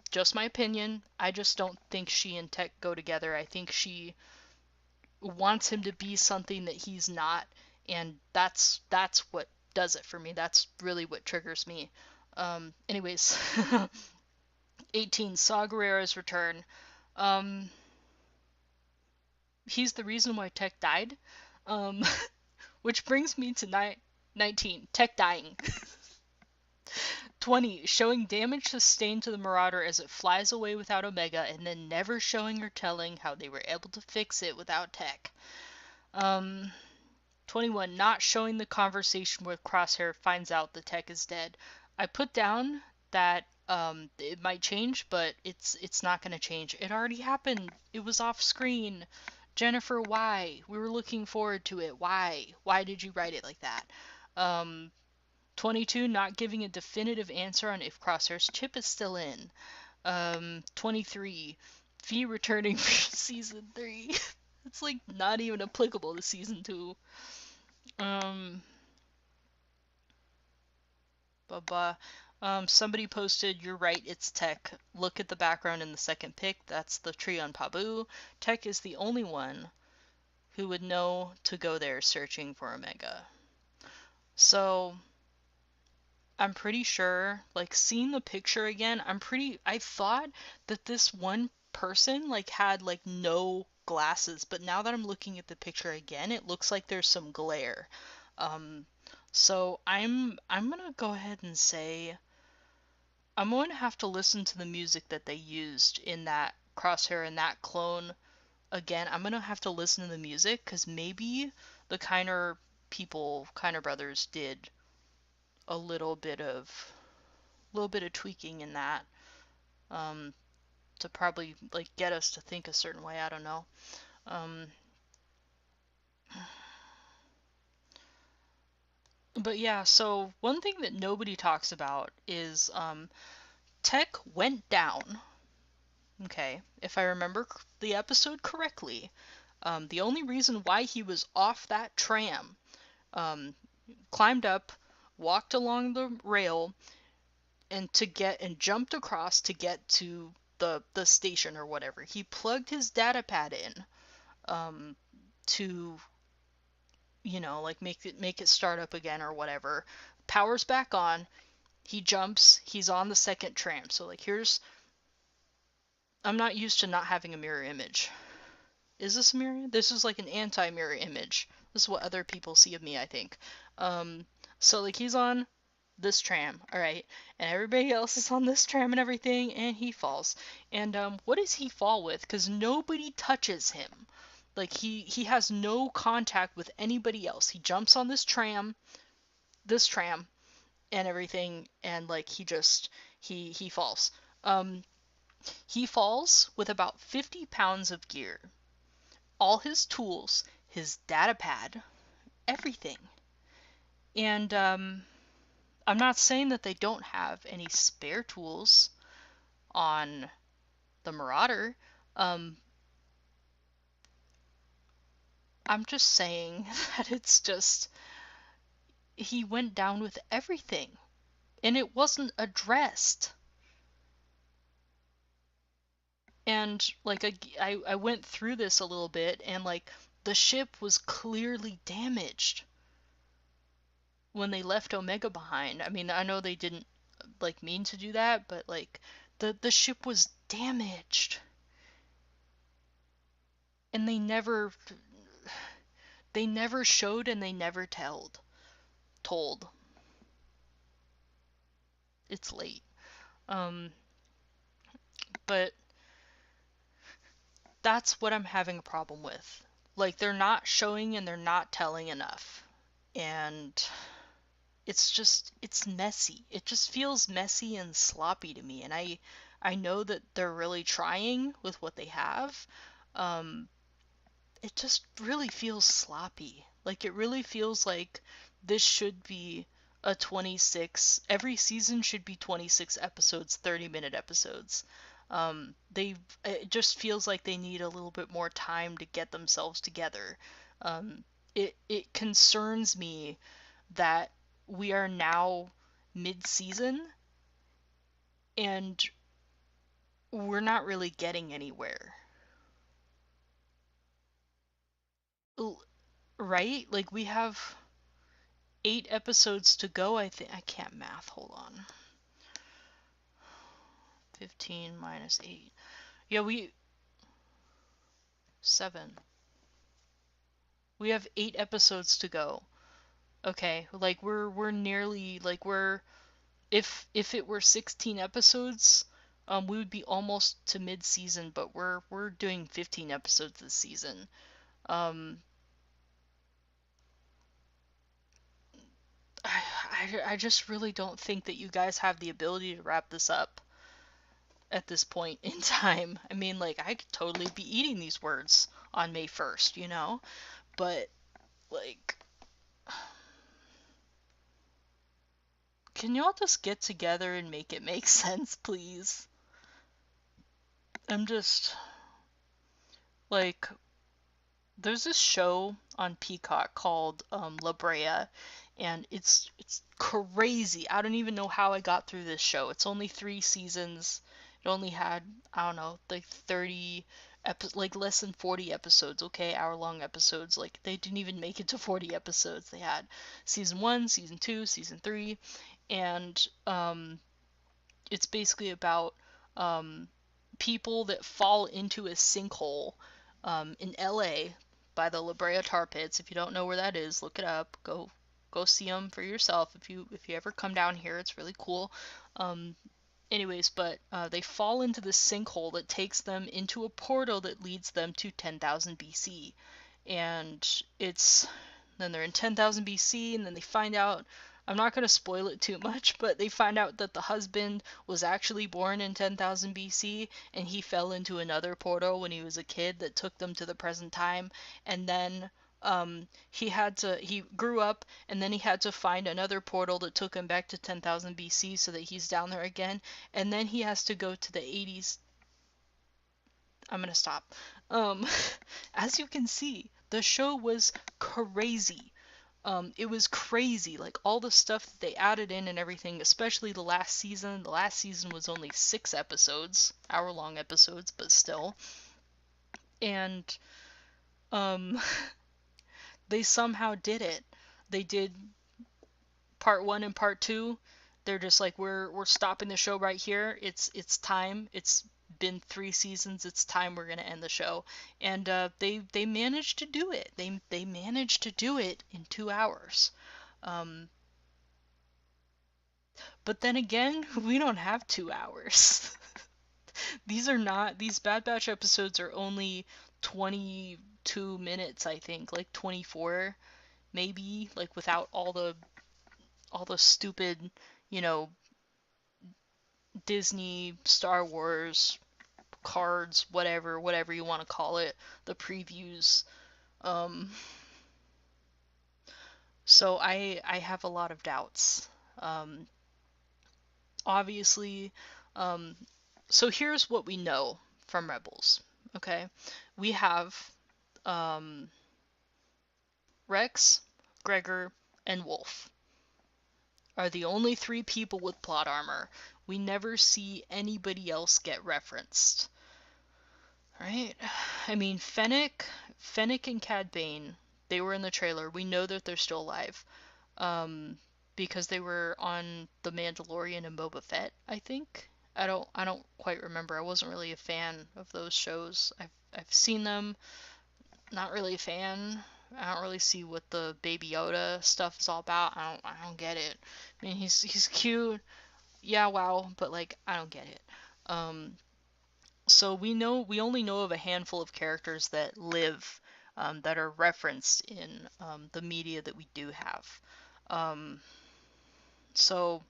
just my opinion. I just don't think she and Tech go together. I think she wants him to be something that he's not, and that's what does it for me. That's really what triggers me. Anyways, 18, Saw Gerrera's return. Um, he's the reason why Tech died. Um, which brings me to 19, Tech dying. 20, showing damage sustained to the Marauder as it flies away without Omega, and then never showing or telling how they were able to fix it without Tech. 21, not showing the conversation where Crosshair finds out the Tech is dead. I put down that it might change, but it's not going to change. It already happened. It was off screen. Jennifer, why? We were looking forward to it. Why? Why did you write it like that? Um, 22, not giving a definitive answer on if Crosshair's chip is still in. 23, V returning for season 3. It's like not even applicable to season 2. Um, blah. Somebody posted, "You're right, it's Tech. Look at the background in the second pic. That's the tree on Pabu. Tech is the only one who would know to go there searching for Omega." So, I'm pretty sure, like, seeing the picture again, I thought that this one person, like, had, like, no glasses, but now that I'm looking at the picture again, it looks like there's some glare. Um, so I'm gonna go ahead and say I'm going to have to listen to the music that they used in that Crosshair and that clone again. I'm gonna have to listen to the music because maybe the Kiner brothers did a little bit of tweaking in that um, to probably like get us to think a certain way. I don't know. Um, but yeah, so one thing that nobody talks about is Tech went down. Okay, if I remember the episode correctly, the only reason why he was off that tram, um, climbed up, walked along the rail, and jumped across to get to the station or whatever. He plugged his data pad in um, to like make it start up again or whatever. Power's back on. He jumps. He's on the second tram. So like here's I'm not used to not having a mirror image. Is this a mirror? This is like an anti-mirror image. This is what other people see of me, I think. Um, So like he's on this tram, all right, and everybody else is on this tram and everything, and he falls. And what does he fall with? Because nobody touches him. Like he has no contact with anybody else. He jumps on this tram, and everything, and like he falls. Um, he falls with about 50 pounds of gear, all his tools, his data pad, everything. And I'm not saying that they don't have any spare tools on the Marauder. Um, I'm just saying that it's just he went down with everything, and it wasn't addressed. And like I went through this a little bit, and like the ship was clearly damaged when they left Omega behind. I mean, I know they didn't like mean to do that, but like the ship was damaged, and they never showed, and they never told. It's late. Um, but that's what I'm having a problem with. Like they're not showing and they're not telling enough. And it's messy. It just feels messy and sloppy to me. And I know that they're really trying with what they have. Um, it just really feels sloppy. Like it really feels like this should be a 26, every season should be 26 episodes, 30-minute episodes. It just feels like they need a little bit more time to get themselves together. Um, it concerns me that we are now mid-season and we're not really getting anywhere. Right? Like we have 8 episodes to go. I think I can't math. Hold on. 15 minus 8. Yeah, we 7. We have 8 episodes to go. Okay, like we're nearly like we're if it were 16 episodes, we would be almost to mid-season, but we're doing 15 episodes this season. Um, I just really don't think that you guys have the ability to wrap this up at this point in time. I mean, like, I could totally be eating these words on May 1st, you know? But, like, can y'all just get together and make it make sense, please? I'm just, like, there's this show on Peacock called La Brea, and it's crazy. I don't even know how I got through this show. It's only 3 seasons. It only had, I don't know, like 30 like less than 40 episodes, okay? Hour-long episodes. Like they didn't even make it to 40 episodes. They had season 1, season 2, season 3, and it's basically about um people that fall into a sinkhole in LA by the La Brea Tar Pits. If you don't know where that is, look it up. Go see them for yourself. If you ever come down here, it's really cool. Um, anyways, but they fall into this sinkhole that takes them into a portal that leads them to 10,000 BC, and it's then they're in 10,000 BC, and then they find out. I'm not going to spoil it too much, but they find out that the husband was actually born in 10,000 BC, and he fell into another portal when he was a kid that took them to the present time. And then he grew up, and then he had to find another portal that took him back to 10,000 BC so that he's down there again. And then he has to go to the 80s. I'm gonna stop. Um, as you can see, the show was crazy. It was crazy, like all the stuff that they added in and everything, especially the last season. The last season was only 6 episodes, hour-long episodes, but still. And um, they somehow did it. They did part 1 and part 2. They're just like we're stopping the show right here. It's time. It's been 3 seasons. It's time we're gonna end the show. And they managed to do it. They managed to do it in 2 hours. Um, But then again, we don't have 2 hours. These Bad Batch episodes are only 22 minutes, I think, like 24 maybe, like without all the stupid, you know, Disney, Star Wars cards, whatever you want to call it, the previews. Um so I have a lot of doubts. Um Obviously, um so here's what we know from Rebels. Okay? We have um Rex, Gregor, and Wolf are the only three people with plot armor. We never see anybody else get referenced. Right? I mean, Fennec and Cad Bane, they were in the trailer. We know that they're still alive. Um, because they were on The Mandalorian and Boba Fett, I think. I don't quite remember. I wasn't really a fan of those shows. I've seen them, not really a fan. I don't really see what the Baby Yoda stuff is all about. I don't get it. I mean, he's cute. Yeah, wow, but like I don't get it. Um, so we only know of a handful of characters that live, that are referenced in, the media that we do have. Um, so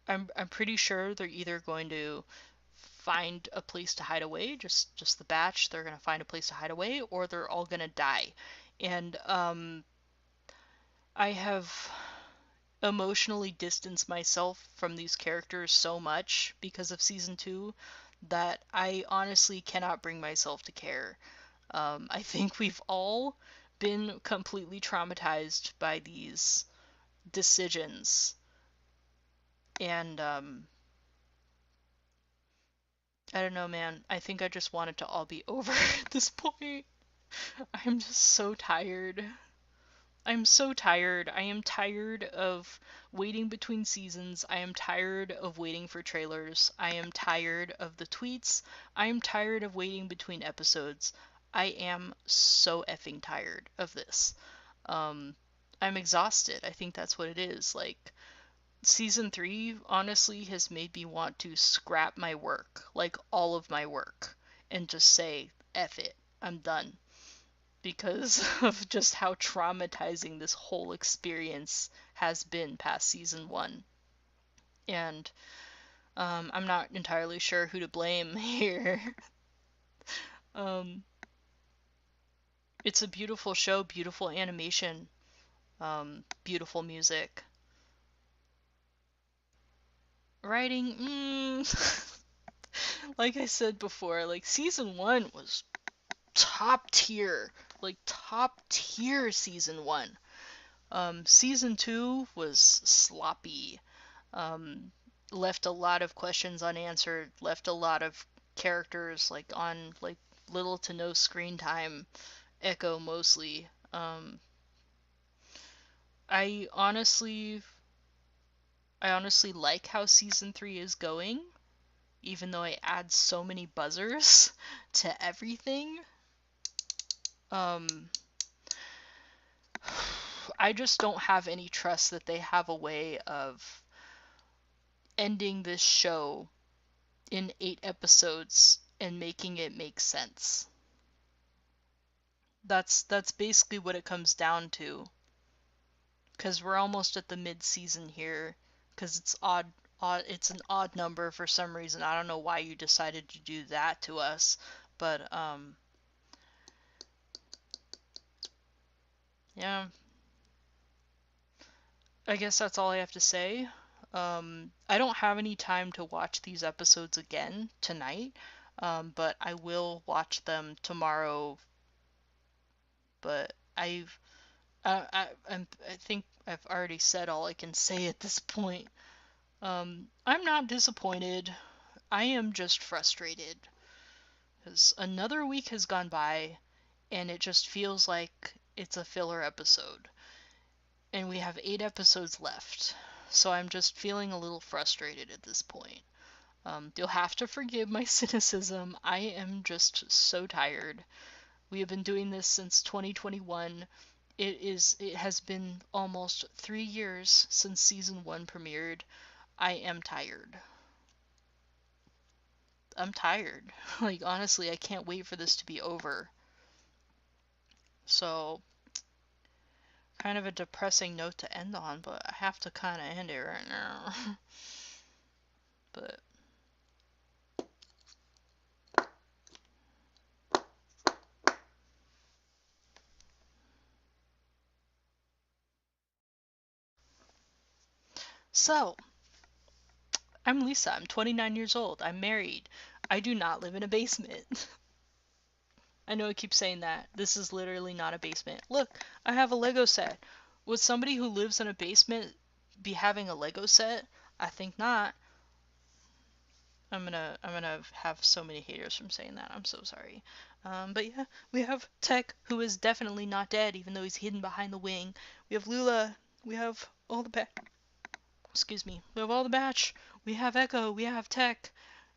I'm pretty sure they're either going to find a place to hide away, just the batch. They're gonna find a place to hide away, or they're all gonna die. And I have emotionally distanced myself from these characters so much because of season two that I honestly cannot bring myself to care. I think we've all been completely traumatized by these decisions, and I don't know, man. I think I just want it to all be over at this point. I'm just so tired. I'm so tired. I am tired of waiting between seasons. I am tired of waiting for trailers. I am tired of the tweets. I am tired of waiting between episodes. I am so effing tired of this. Um, I'm exhausted. I think that's what it is. Like, season three honestly has made me want to scrap my work, like all of my work, and just say, F it. I'm done because of just how traumatizing this whole experience has been past season one. And I'm not entirely sure who to blame here. um, it's a beautiful show, beautiful animation, beautiful music. Writing, like I said before, like season one was top tier, like top tier season one. Season two was sloppy. Um, Left a lot of questions unanswered, left a lot of characters like on like little to no screen time. Echo mostly. I honestly I honestly like how season 3 is going, even though it adds so many buzzers to everything. Um I just don't have any trust that they have a way of ending this show in 8 episodes and making it make sense. That's basically what it comes down to. Because we're almost at the mid-season here. Because it's it's an odd number for some reason. I don't know why you decided to do that to us, but yeah. I guess that's all I have to say. I don't have any time to watch these episodes again tonight, but I will watch them tomorrow. But I think I've already said all I can say at this point. I'm not disappointed. I am just frustrated because another week has gone by, and it just feels like it's a filler episode, and we have 8 episodes left. So I'm just feeling a little frustrated at this point. You'll have to forgive my cynicism. I am just so tired. We have been doing this since 2021. It has been almost 3 years since season 1 premiered. I am tired. I'm tired. Like, honestly, I can't wait for this to be over. So, kind of a depressing note to end on, but I have to kind of end it right now. But so, I'm Lisa. I'm 29 years old. I'm married. I do not live in a basement. I know I keep saying that. This is literally not a basement. Look, I have a Lego set. Would somebody who lives in a basement be having a Lego set? I think not. I'm gonna have so many haters from saying that. I'm so sorry. But yeah, we have Tech, who is definitely not dead, even though he's hidden behind the wing. We have Lula. We have all the excuse me. We have all the batch. We have Echo. We have Tech,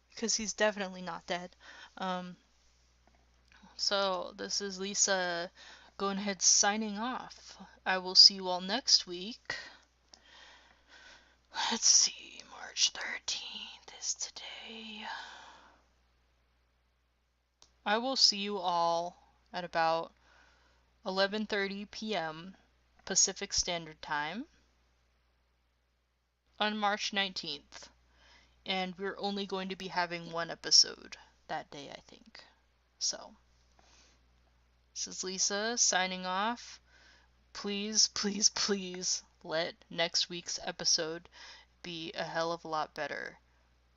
because he's definitely not dead. Um, so this is Lisa going ahead signing off. I will see you all next week. Let's see, March 13th is today. I will see you all at about 11:30 p.m. Pacific Standard Time on March 19th. And we're only going to be having one episode that day, I think. So, this is Lisa signing off. Please, please, please let next week's episode be a hell of a lot better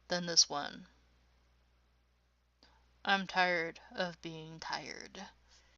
than this one. I'm tired of being tired.